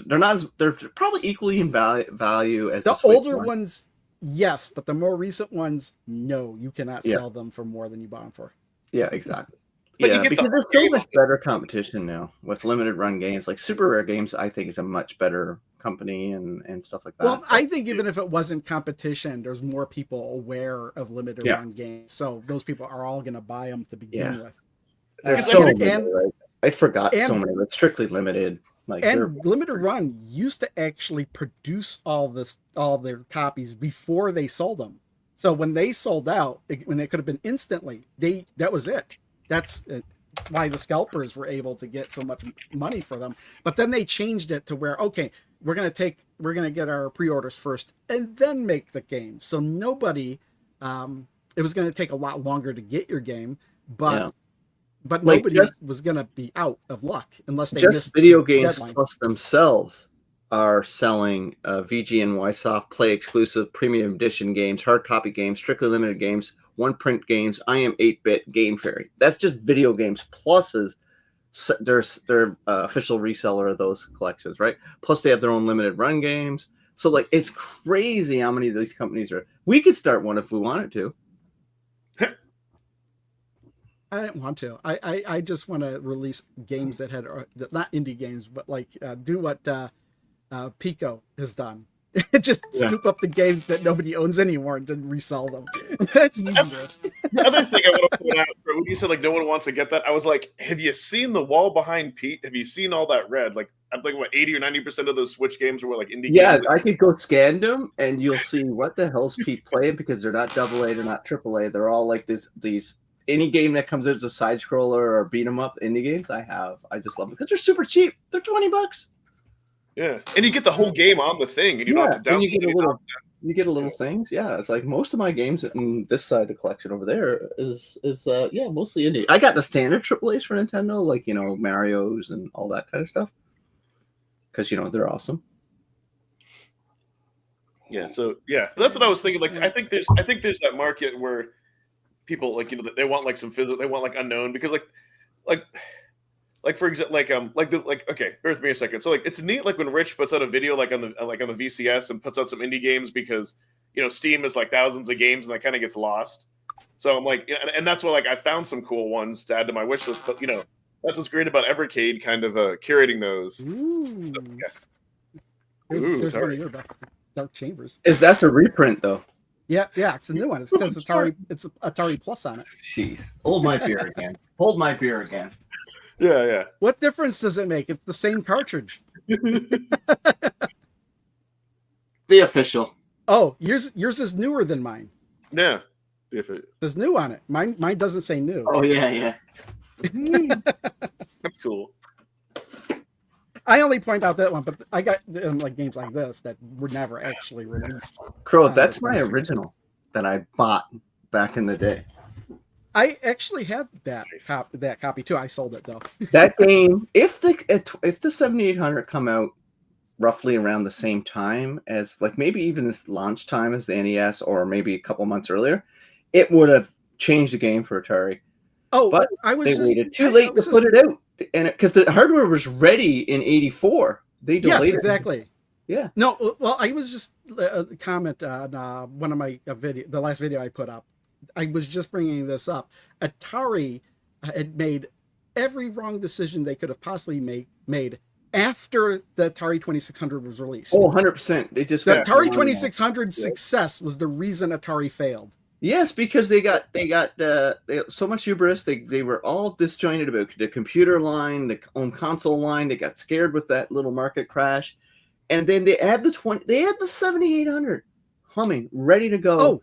They're not. They're probably equally in value as The Switch older one. ones, yes, but the more recent ones, no, you cannot Yeah. sell them for more than you bought them for. Yeah, exactly. But you Yeah, get the because there's whole so game much better competition now with limited run games. Like Super Rare Games, I think is a much better company and stuff like that. Well, I think even if it wasn't competition, there's more people aware of limited run games, so those people are all going to buy them to begin with. There's Because so like- many. Right? I forgot so and- many. But strictly limited. Like they're- And limited run used to actually produce all their copies before they sold them. So when they sold out, when it could have been instantly, that was it. That's why the scalpers were able to get so much money for them. But then they changed it to where, okay, we're gonna get our pre-orders first and then make the game. So nobody, it was gonna take a lot longer to get your game, but Like, nobody just- was gonna be out of luck unless they just missed video the games deadline. plus themselves are selling VGNY Soft Play exclusive premium edition games, hard copy games, strictly limited games, one print games, I Am 8-Bit, Game Fairy. That's just video games pluses. They're official reseller of those collections, right? Plus they have their own limited run games. So like it's crazy how many of these companies are. We could start one if we wanted to. I didn't want to. I just want to release games that had not indie games, but like do what Pico has done. Just scoop up the games that nobody owns anymore and then resell them. That's easier. The other thing I want to point out, when you said like no one wants to get that, I was like, have you seen the wall behind Pete? Have you seen all that red? Like I'm like what 80 or 90% of those Switch games were like indie Yeah, games. I could go scan them and you'll see what the hell's Pete playing because they're not AA, they're not AAA. They're all like these any game that comes out as a side scroller or beat 'em up indie games. I just love them because they're super cheap. They're $20. Yeah, and you get the whole game on the thing, and you don't have to and download you get a any little. nonsense. You get a little things, yeah. It's like most of my games in this side of the collection over there is mostly indie. I got the standard AAA's for Nintendo, like Mario's and all that kind of stuff, because they're awesome. Yeah, so yeah, that's what I was thinking. Like, I think there's that market where people like they want like some physical, they want like unknown because like for example, okay, bear with me a second. So like it's neat like when Rich puts out a video like on the VCS and puts out some indie games because Steam is like thousands of games and that kind of gets lost. So I'm like, and that's why like I found some cool ones to add to my wish list. But that's what's great about Evercade, kind of curating those. Ooh. So, yeah. Here's one sorry. of your Dark Chambers. That's a reprint though? Yeah, it's a new one. It says Atari. It's Atari Plus on it. Jeez, hold my beer again. Hold my beer again. Yeah. What difference does it make? It's the same cartridge. The official. Oh, yours is newer than mine. Yeah. If it, There's new on it. Mine doesn't say new. Oh yeah. that's cool. I only point out that one, but I got like games like this that were never actually released. Crow, that's my original that I bought back in the day. I actually had that Nice. that copy too. I sold it though. That game, if the 7800 come out roughly around the same time as like maybe even this launch time as the NES or maybe a couple months earlier, it would have changed the game for Atari. Oh, But I was They just, waited too late to put it out, and because the hardware was ready in '84, they Yes, delayed it. exactly. Yeah. No, well, I was just a comment on one of my the last video I put up. I was just bringing this up. Atari had made every wrong decision they could have possibly made after the Atari 2600 was released. Oh, 100%. They just The got Atari beyond that. 2600's Yeah. success was the reason Atari failed. Yes, because they got so much hubris. They were all disjointed about the computer line, the own console line. They got scared with that little market crash, and then they had the 7800 humming, ready to go. Oh,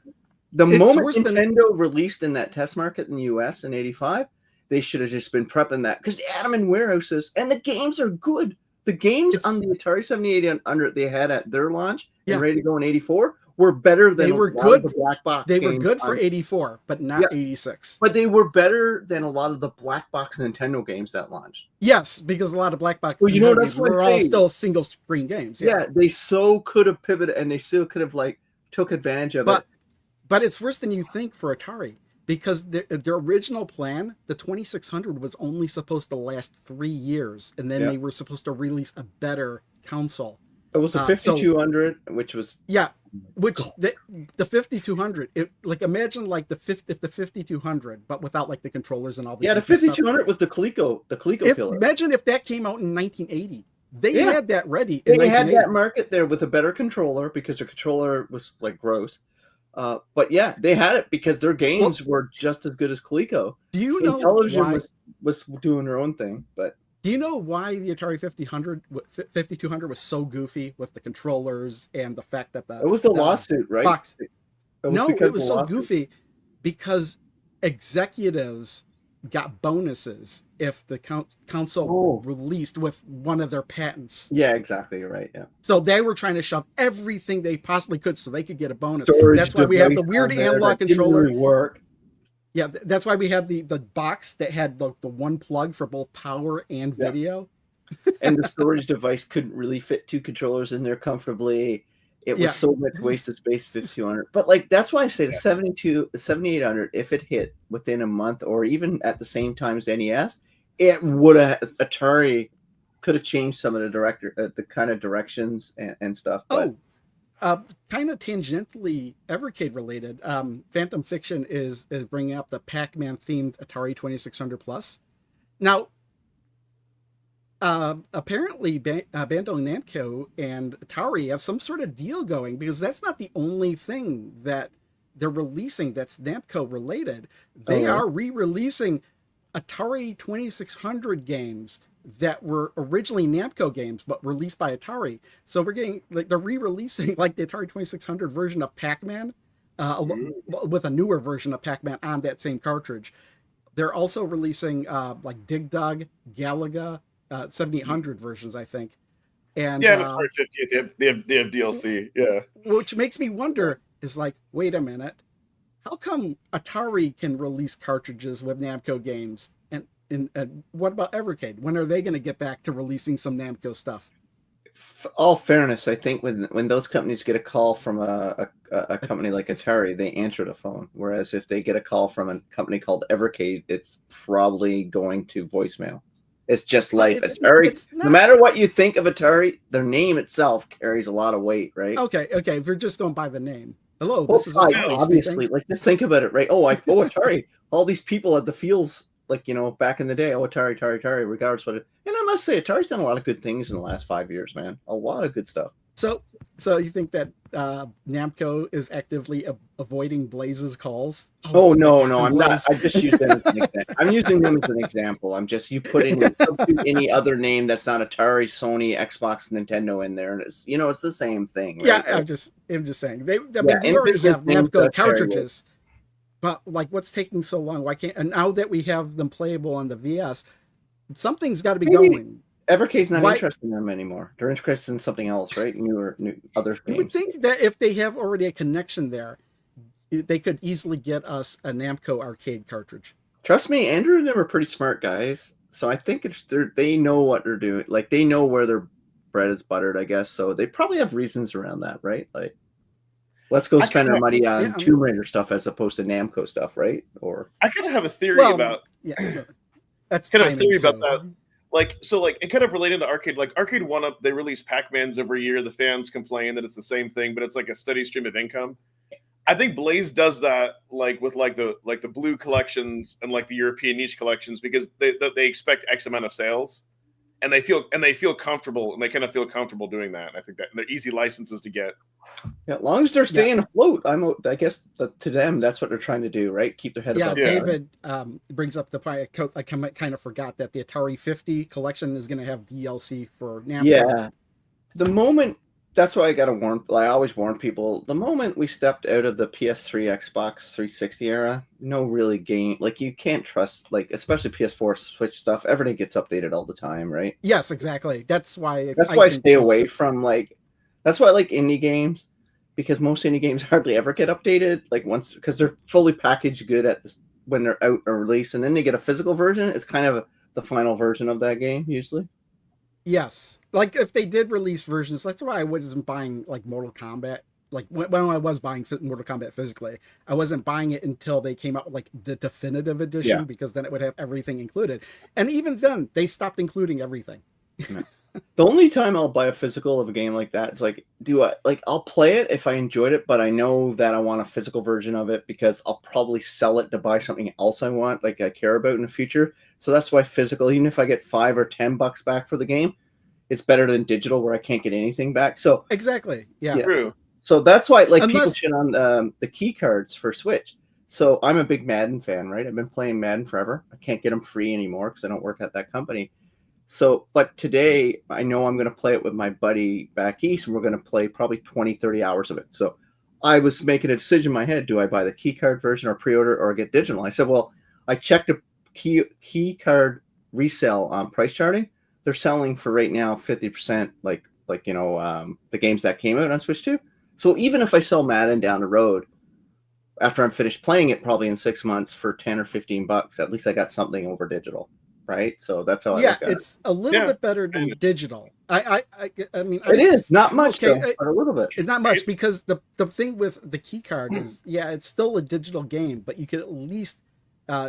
The it's moment worse than- Nintendo released in that test market in the US in '85, they should have just been prepping that because they had them in warehouses, and the games are good. The games on the Atari 7800 they had at their launch and ready to go in '84 were better than They were a lot good. of the black box. They were games good for on- '84, but not '86. But they were better than a lot of the black box Nintendo games that launched. Yes, because a lot of black box Well, you know, Nintendo that's games what I'm were all saying. still single screen games. Yeah, they so could have pivoted, and they still could have like took advantage of it. But it's worse than you think for Atari, because their original plan, the 2600, was only supposed to last 3 years, and then they were supposed to release a better console. It was the 5200, which was which the 5200. Like imagine like the 5200, but without like the controllers and all the the 5200 was the Coleco killer. Imagine if that came out in 1980. They had that ready. They had that market there with a better controller because their controller was like gross. But yeah, they had it because their games were just as good as Coleco. Do you know television was doing their own thing? But do you know why the Atari 5200 was so goofy with the controllers and the fact that it was the lawsuit, right? Box. It was so goofy because executives got bonuses if the console released with one of their patents. Yeah, exactly. You're right. Yeah. So they were trying to shove everything they possibly could so they could get a bonus. Storage that's why we have the weird analog controller. Really work. Yeah, that's why we have the box that had the one plug for both power and video. And the storage device couldn't really fit two controllers in there comfortably. It was so much wasted space, 5200. But like that's why I say the 7800, if it hit within a month or even at the same time as NES, it would have Atari could have changed some of the kind of directions and stuff. But, kind of tangentially Evercade related. Phantom Fiction is bringing up the Pac-Man themed Atari 2600 Plus. Now, apparently Bandai Namco and Atari have some sort of deal going because that's not the only thing that they're releasing that's Namco related. They are re-releasing Atari 2600 games that were originally Namco games but released by Atari. So we're getting like they're re-releasing like the Atari 2600 version of Pac-Man with a newer version of Pac-Man on that same cartridge. They're also releasing like Dig Dug, Galaga, 7800 versions, I think. And it's Atari 50. They have DLC. Yeah, which makes me wonder is like, wait a minute, how come Atari can release cartridges with Namco games? And what about Evercade? When are they going to get back to releasing some Namco stuff? All fairness, I think when those companies get a call from a company like Atari, they answer the phone. Whereas if they get a call from a company called Evercade, it's probably going to voicemail. It's just life. Atari, no matter what you think of Atari, their name itself carries a lot of weight, right? Okay. If you're just going by the name. Hello, this is obviously. Like, just think about it, right? Atari. All these people at the fields, like, back in the day, Atari, regardless what it. And I must say, Atari's done a lot of good things in the last 5 years, man. A lot of good stuff. So you think that Namco is actively avoiding Blaze's calls? No, I'm not. I just use them as an example. I'm using them as an example. You put in any other name that's not Atari, Sony, Xbox, Nintendo in there, and it's it's the same thing. Right? Yeah, I'm just saying they already have Namco cartridges, but like what's taking so long? Why can't? And now that we have them playable on the VS, something's got to be going. Evercade's not interested in them anymore. They're interested in something else, right? New other games. You would think that if they have already a connection there, they could easily get us a Namco arcade cartridge. Trust me, Andrew and them are pretty smart guys. So I think they know what they're doing. Like, they know where their bread is buttered, I guess. So they probably have reasons around that, right? Like, let's go spend our money on Tomb Raider stuff as opposed to Namco stuff, right? Or I kind of have a theory about that's kind of a theory about that. Like, and kind of relating to arcade, like Arcade 1-Up, they release Pac-Mans every year. The fans complain that it's the same thing, but it's like a steady stream of income. I think Blaze does that, like with the blue collections and like the European niche collections, because they expect X amount of sales, and they feel comfortable, and they kind of feel comfortable doing that. And I think that they're easy licenses to get. Yeah, as long as they're staying afloat, I guess to them that's what they're trying to do, right? Keep their head above. Yeah, David brings up the point. I kind of forgot that the Atari 50 collection is going to have DLC for Namco. Yeah, the moment that's why I got to warn. I always warn people. The moment we stepped out of the PS3, Xbox 360 era, no really game. Like you can't trust, like especially PS4, Switch stuff. Everything gets updated all the time, right? Yes, exactly. That's why. I stay away from like. That's why I like indie games, because most indie games hardly ever get updated. Like once, because they're fully packaged good at this when they're out or released, and then they get a physical version. It's kind of the final version of that game usually. Yes, like if they did release versions, that's why I wasn't buying like Mortal Kombat. Like when I was buying Mortal Kombat physically, I wasn't buying it until they came out with like the definitive edition, because then it would have everything included. And even then, they stopped including everything. No. The only time I'll buy a physical of a game like that is like, I'll play it if I enjoyed it, but I know that I want a physical version of it because I'll probably sell it to buy something else I want, like I care about in the future. So that's why physical, even if I get $5 or $10 back for the game, it's better than digital where I can't get anything back. So exactly, yeah. True. So that's why, like, people shit on the key cards for Switch. So I'm a big Madden fan, right? I've been playing Madden forever. I can't get them free anymore because I don't work at that company. So, but today I know I'm going to play it with my buddy back east, and we're going to play probably 20, 30 hours of it. So I was making a decision in my head. Do I buy the key card version or pre-order or get digital? I said, well, I checked a key card resale price charting. They're selling for right now 50%, like the games that came out on Switch 2. So even if I sell Madden down the road, after I'm finished playing it, probably in 6 months for $10 or $15, at least I got something over digital, right? So that's how I look at it. It's a little bit better than digital. I mean, it is not much, though, but a little bit. It's not much because the thing with the key card is, it's still a digital game, but you can at least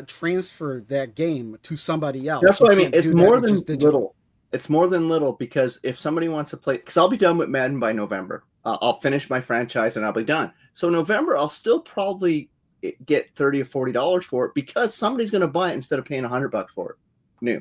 transfer that game to somebody else. That's what I mean. It's more than little. It's more than little because if somebody wants to play, because I'll be done with Madden by November. I'll finish my franchise and I'll be done. So November, I'll still probably get $30 or $40 for it because somebody's going to buy it instead of paying $100 for it. New.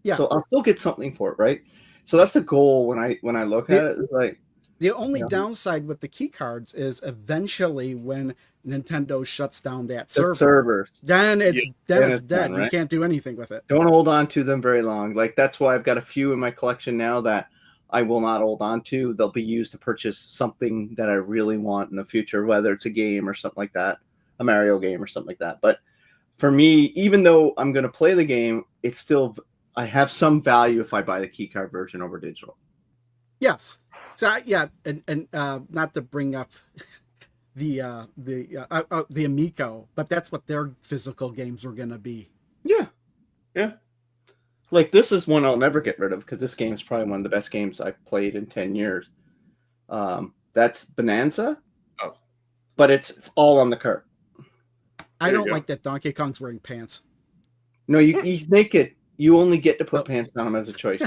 Yeah. So I'll still get something for it, right? So that's the goal when I look at it. Like the only downside with the key cards is eventually when Nintendo shuts down that servers, then it's dead. Done, right? You can't do anything with it. Don't hold on to them very long. Like that's why I've got a few in my collection now that I will not hold on to. They'll be used to purchase something that I really want in the future, whether it's a game or something like that, a Mario game or something like that. But for me, even though I'm going to play the game, it's still, I have some value if I buy the keycard version over digital. Yes. So and not to bring up the Amico, but that's what their physical games were going to be. Yeah. Like this is one I'll never get rid of because this game is probably one of the best games I've played in 10 years. That's Bonanza. Oh. But it's all on the cart. I don't like that Donkey Kong's wearing pants. No, he's naked. You only get to put pants on him as a choice.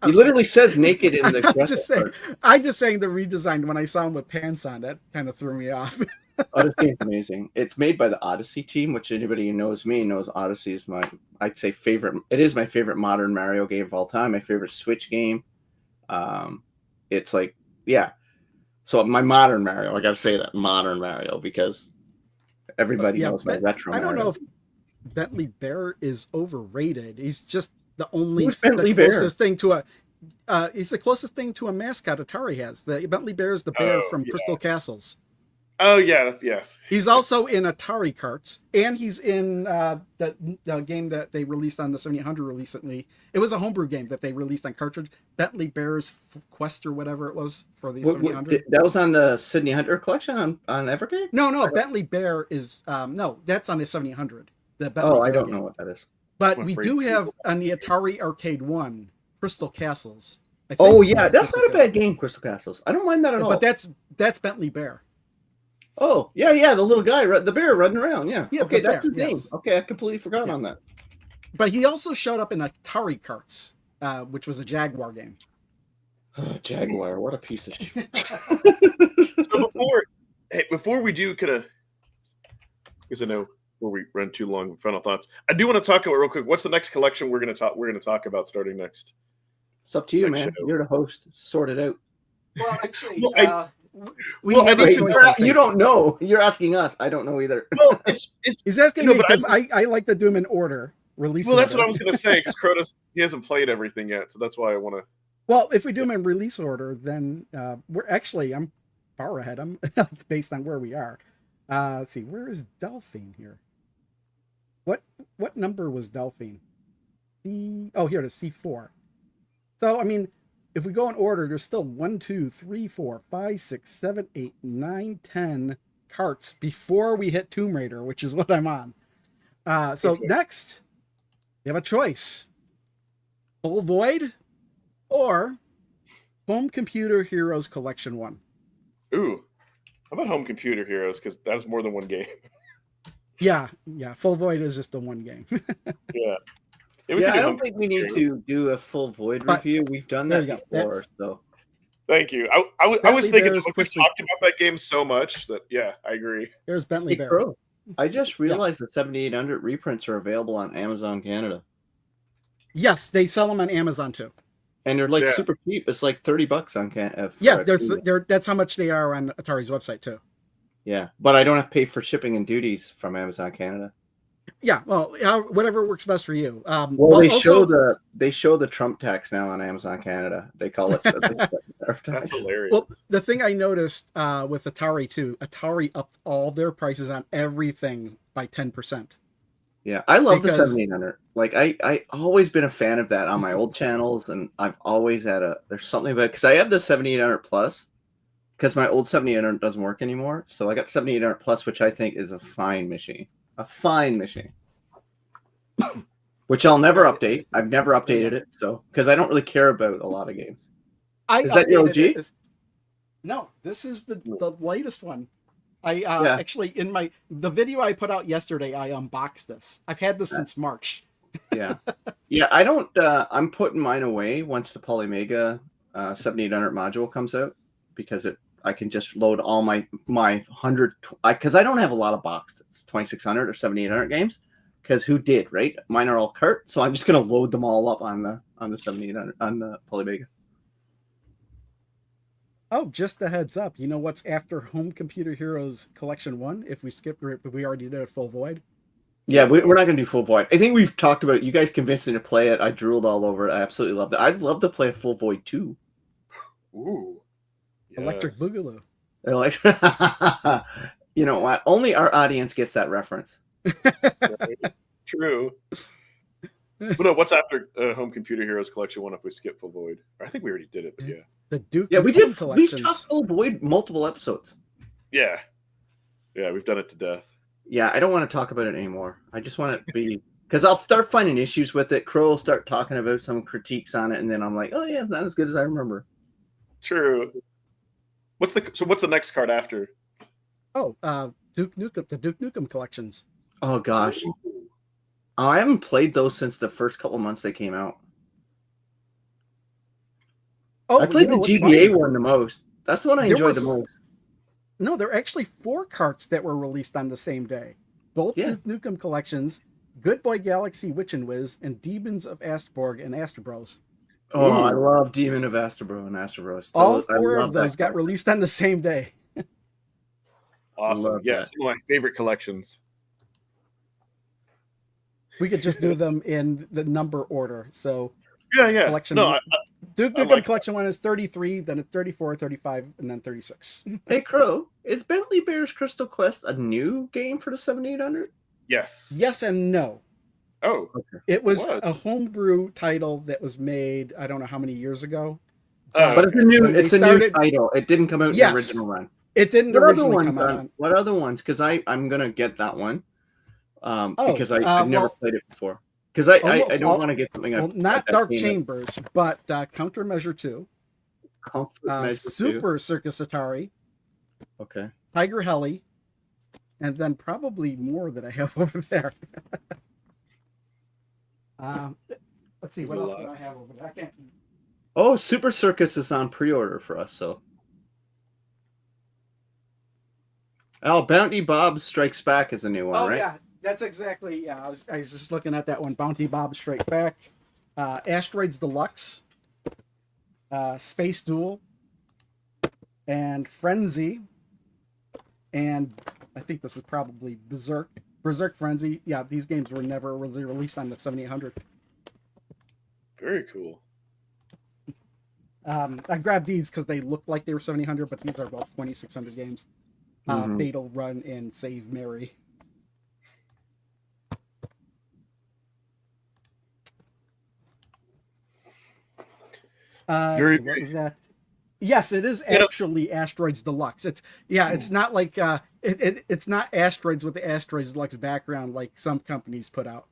He literally says naked in the I'm just saying the redesign, when I saw him with pants on, that kind of threw me off. Oh, this game's amazing. It's made by the Odyssey team, which anybody who knows me knows Odyssey is I'd say favorite. It is my favorite modern Mario game of all time. My favorite Switch game. It's like, So my modern Mario, I got to say that modern Mario because everybody knows my retro Mario. I don't know if Bentley Bear is overrated. He's just the only Who's Bentley Bear? He's the closest thing to a mascot Atari has. The Bentley Bear is the bear from Crystal Castles. Oh yeah, yes. He's also in Atari Carts, and he's in the game that they released on the 7800 recently. It was a homebrew game that they released on cartridge. Bentley Bear's Quest or whatever it was for the 7800. That was on the Sidney Hunter collection on Evercade? No. Bentley Bear is no, that's on the 7800. I don't know what that is. But we do have on the Atari Arcade 1 Crystal Castles. That's not a bad game, Crystal Castles. I don't mind that at all. But that's Bentley Bear. Oh, yeah, the little guy, the bear running around, yeah. Okay, that's his name. Okay, I completely forgot on that. But he also showed up in Atari Carts, which was a Jaguar game. Jaguar, what a piece of shit. So before we do kind of, because I know before we run too long. Final thoughts. I do want to talk about real quick. What's the next collection we're going to talk about starting next? It's up to you, Next man. show. You're the host. Sort it out. Well, actually, Well, we well, I have a need to- choice. I think. You don't know. You're asking us. I don't know either. Well, it's He's asking No, me but because I like to do them in order. Release. well, that's order. what I was going to say because Crotus he hasn't played everything yet, so that's why I want to. Well, if we do them in release order, then I'm far ahead. I'm based on where we are. Let's see, where is Delphine here? What number was Delphine? Here it is, C4. So I mean, if we go in order, there's still 1, 2, 3, 4, 5, 6, 7, 8, 9, 10 carts before we hit Tomb Raider, which is what I'm on. So Okay. next, we have a choice: Full Void or Home Computer Heroes Collection 1. Ooh, how about Home Computer Heroes? Because that's more than one game. Yeah. Full Void is just the one game. Yeah. We Yeah, can do I don't Home think we need Computer to do a full Void But- review. We've done There that you go. before, That's- so. Thank you. I was Bentley thinking Bears we Twisted- talked about that game so much that I agree. There's Bentley Hey, Bear. Crow, I just realized the 7800 reprints are available on Amazon Canada. Yes, they sell them on Amazon too. And they're like Yeah. super cheap. It's like $30 on Canada. Yeah, that's how much they are on Atari's website too. Yeah, but I don't have to pay for shipping and duties from Amazon Canada. Yeah, well, whatever works best for you. Well, they show the Trump tax now on Amazon Canada. They call it the tariff That's tax. hilarious. Well, the thing I noticed with Atari too, Atari upped all their prices on everything by 10%. Yeah, I love the Because- 7800. Like I always been a fan of that on my old channels, and I've always had there's something about because I have the 7800 Plus because my old 7800 doesn't work anymore. So I got 7800 Plus, which I think is a fine machine. A fine machine. Which I'll never update. I've never updated it, so because I don't really care about a lot of games. Is that your updated OG? it. No, this is the latest one. I Yeah. actually in the video I put out yesterday, I unboxed this. I've had this since March. Yeah. Yeah, I don't I'm putting mine away once the Polymega 7800 module comes out because I can just load all my 100 because I don't have a lot of boxed 2600 or 7800 games because who did, right? Mine are all cart, so I'm just going to load them all up on the 7800 on the Polymega. Oh, just a heads up. You know what's after Home Computer Heroes Collection 1? If we already did a Full Void. Yeah, we're not going to do Full Void. I think we've talked about it. You guys convinced me to play it. I drooled all over it. I absolutely loved it. I'd love to play a Full Void too. Ooh. Electric Yes. Boogaloo. They're like, you know what? Only our audience gets that reference. Right. True. But no, what's after Home Computer Heroes Collection 1 if we skip Full Void? I think we already did it, but yeah. The Duke. Yeah, we Nukem did. We've collections. talked Full Void multiple episodes. Yeah. Yeah, we've done it to death. Yeah, I don't want to talk about it anymore. I just want it to be because I'll start finding issues with it. Crow will start talking about some critiques on it, and then I'm like, oh yeah, it's not as good as I remember. True. What's the next card after? Oh, Duke Nukem. The Duke Nukem collections. Oh gosh, I haven't played those since the first couple months they came out. Oh, I played you know the what's GBA funny? one the most. That's the one I There enjoyed were the most. No, there are actually 4 carts that were released on the same day. Both Yeah. Duke Nukem collections, Good Boy Galaxy Witch and Whiz, and Demons of Astborg and Astro Bros. Oh, I Ooh. love Demon of Astro and Astro Bros. All I 4 love of that those got card. released on the same day. Awesome. Love Yeah, that. some of my favorite collections. We could just do them in the number order. So Yeah. Collection. No, Duke I Nukem like collection 1 is 33, then it's 34, 35, and then 36. Hey Crow, is Bentley Bears Crystal Quest a new game for the 7800? yes. Yes and no. Oh. It was What? a homebrew title that was made, I don't know how many years ago. But it's a When new they it's a started- new title. It didn't come out in Yes. the original run. It didn't What other originally ones? come out on. What other ones? Because I'm gonna get that one. Because I've never well, played it before. Because I almost don't all- want to get something. Well, I've- not that Dark came out Chambers, but Countermeasure 2, Comfort Measure 2. Super Circus Atari, Okay. Tiger Heli, and then probably more that I have over there. Let's see, There's what a else lot. do I have over there? I can't. Oh, Super Circus is on pre-order for us. So. Oh, Bounty Bob Strikes Back is a new one, Oh right? yeah, That's exactly, yeah. I was just looking at that one. Bounty Bob Straight Back, Asteroids Deluxe, Space Duel, and Frenzy, and I think this is probably Berserk Frenzy. Yeah, these games were never really released on the 7800. Very cool. I grabbed these because they looked like they were 7800, but these are about 2600 games. Fatal Run and Save Mary. What was that? Yes, it is actually Asteroids Deluxe. It's not like it's not Asteroids with the Asteroids Deluxe background like some companies put out.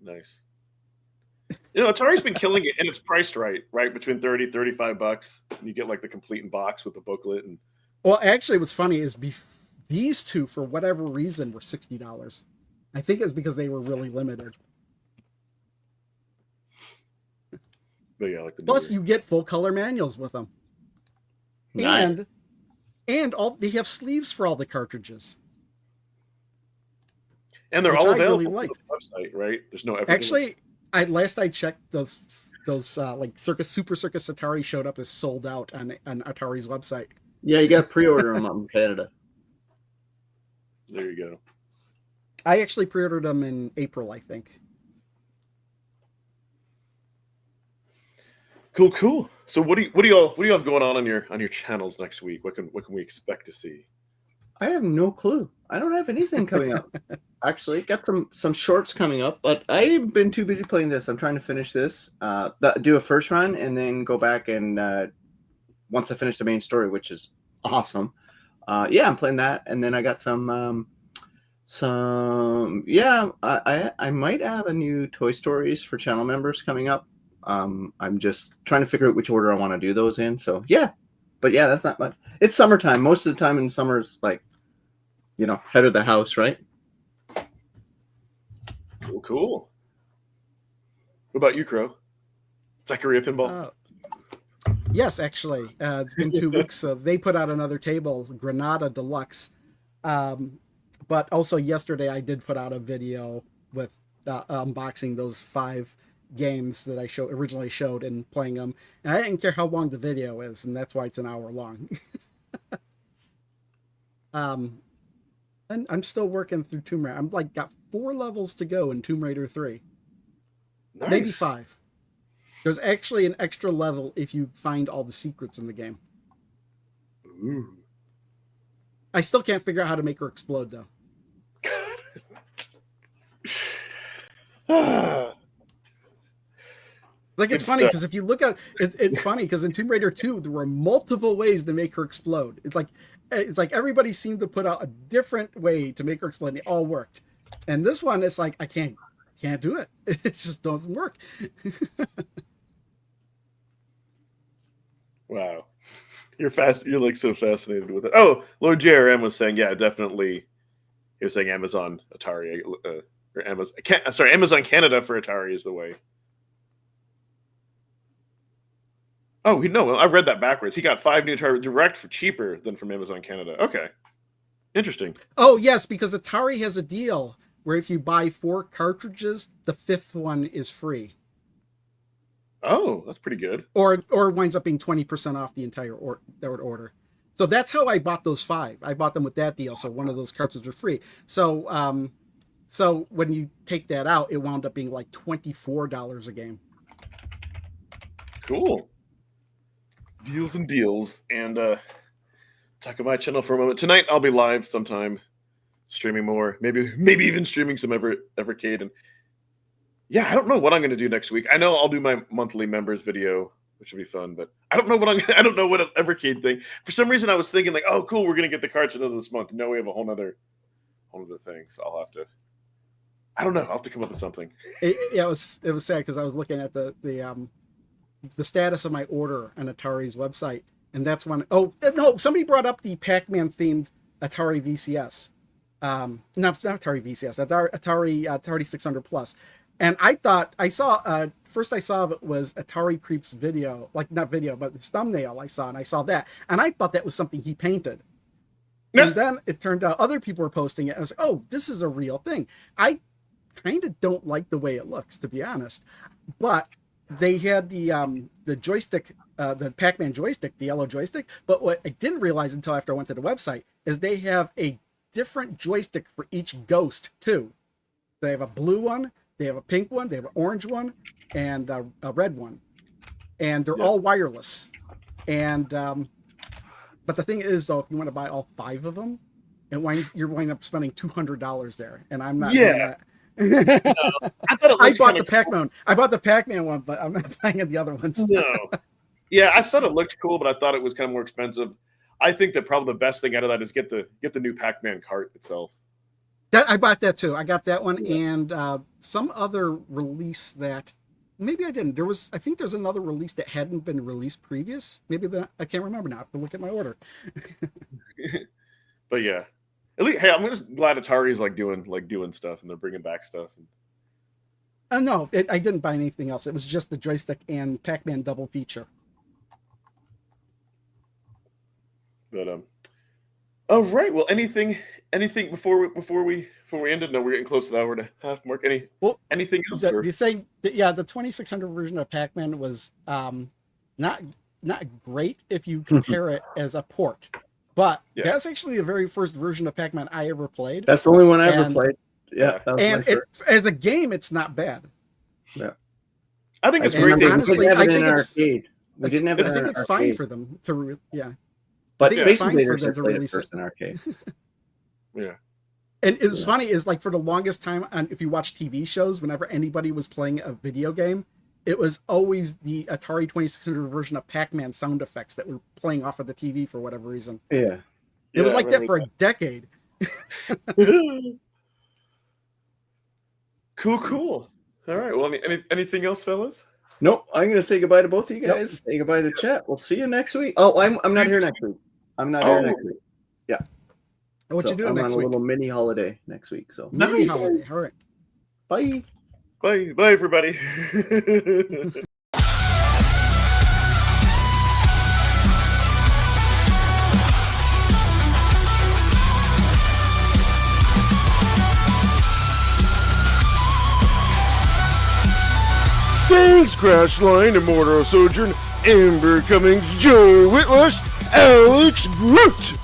Nice. Atari's been killing it, and it's priced right between $30-$35. And you get like the complete in box with the booklet. And well, actually, what's funny is these two, for whatever reason, were $60. I think it's because they were really limited. But yeah, like the plus you get full color manuals with them. Nice. And they have sleeves for all the cartridges. And they're all available on the website, right? There's no actually. Last I checked, those like Super Circus Atari showed up as sold out on Atari's website. Yeah, you got to pre-order them in Canada. There you go. I actually pre-ordered them in April, I think. Cool. So what do you have going on your channels next week? What can we expect to see? I have no clue. I don't have anything coming up. Actually, got some shorts coming up, but I haven't been too busy playing this. I'm trying to finish this, do a first run, and then go back and once I finish the main story, which is awesome. I'm playing that, and then I got some. I might have a new Toy Stories for channel members coming up. I'm just trying to figure out which order I want to do those in. So that's not much. It's summertime. Most of the time in summer is like, head of the house, right? Cool. What about you, Crow? Zaccaria Pinball? Yes, actually. It's been 2 weeks. They put out another table, Granada Deluxe. But also yesterday I did put out a video with unboxing those 5 games that I originally showed and playing them. And I didn't care how long the video is, and that's why it's an hour long. And I'm still working through Tomb Raider. I'm got 4 levels to go in Tomb Raider 3. Nice. Maybe 5. There's actually an extra level if you find all the secrets in the game. Ooh. I still can't figure out how to make her explode, though. It's funny because if you look at it's funny because in Tomb Raider 2 there were multiple ways to make her explode. It's like everybody seemed to put out a different way to make her explode, and it all worked. And this one, it's like I can't do it. It just doesn't work. Wow, you're like so fascinated with it. Oh, Lord JRM was saying, yeah, definitely. He was saying Amazon Atari or Amazon. Amazon Canada for Atari is the way. Oh, no, I read that backwards. He got 5 new Atari direct for cheaper than from Amazon Canada. Okay. Interesting. Oh, yes, because Atari has a deal where if you buy 4 cartridges, the 5th one is free. Oh, that's pretty good. Or winds up being 20% off the entire order. So that's how I bought those 5. I bought them with that deal, so one of those cartridges were free. So so when you take that out, it wound up being like $24 a game. Cool. Deals and deals. And talk about my channel for a moment. Tonight I'll be live sometime, streaming more. Maybe even streaming some Evercade. And yeah, I don't know what I'm going to do next week. I know I'll do my monthly members video, which will be fun. But I don't know I don't know what an Evercade thing. For some reason, I was thinking like, oh, cool, we're going to get the cards another this month. No, we have a whole other thing. So I'll have to. I don't know. I'll have to come up with something. It was sad because I was looking at the status of my order on Atari's website, and that's when somebody brought up the Pac-Man themed Atari VCS. No, it's not Atari VCS. Atari 600 Plus. And I thought I saw first I saw of it was Atari Creep's video, like not video, but his thumbnail I saw, and I saw that, and I thought that was something he painted. No. And then it turned out other people were posting it. I was like, oh, this is a real thing. I kind of don't like the way it looks, to be honest. But they had the joystick, the Pac-Man joystick, the yellow joystick. But what I didn't realize until after I went to the website is they have a different joystick for each ghost too. They have a blue one, they have a pink one, they have an orange one, and a red one, and they're all wireless. And but the thing is, though, if you want to buy all 5 of them, you're winding up spending $200 there, and I'm not. Yeah. Doing that. No. I bought the Pac-Man. I bought the Pac-Man one, but I'm not buying the other ones. No. Yeah, I thought it looked cool, but I thought it was kind of more expensive. I think that probably the best thing out of that is get the new Pac-Man cart itself. I bought that too. I got that one and some other release that maybe I didn't. I think there's another release that hadn't been released previous. Maybe I can't remember now. I have to look at my order. But yeah, at least, hey, I'm just glad Atari's doing stuff and they're bringing back stuff. No, I didn't buy anything else. It was just the joystick and Pac-Man double feature. But all right. Well, anything before we end it? No, we're getting close to the hour and a half mark. Anything else? You're saying that, yeah, the 2600 version of Pac-Man was not great if you compare it as a port, but that's actually the very first version of Pac-Man I ever played. That's the only one I ever played. Yeah, and as a game, it's not bad. Yeah, I think it's great. Honestly, I think arcade. We didn't have it. I think it's fine for them to but Space Invaders are played first in arcade. Yeah. And it was funny is like for the longest time, if you watch TV shows, whenever anybody was playing a video game, it was always the Atari 2600 version of Pac-Man sound effects that were playing off of the TV for whatever reason. Yeah. It was like that for a decade. Cool. All right. Well, anything else, fellas? Nope. I'm going to say goodbye to both of you guys. Say goodbye to chat. We'll see you next week. Oh, I'm not here next week. Here next week. Yeah. What you doing next week? A little mini holiday next week. So mini holiday. All right. Bye. Bye, everybody. Thanks, Crashline, Immortal Sojourn, Amber Cummings, Joe Whitlush, Alex Groot.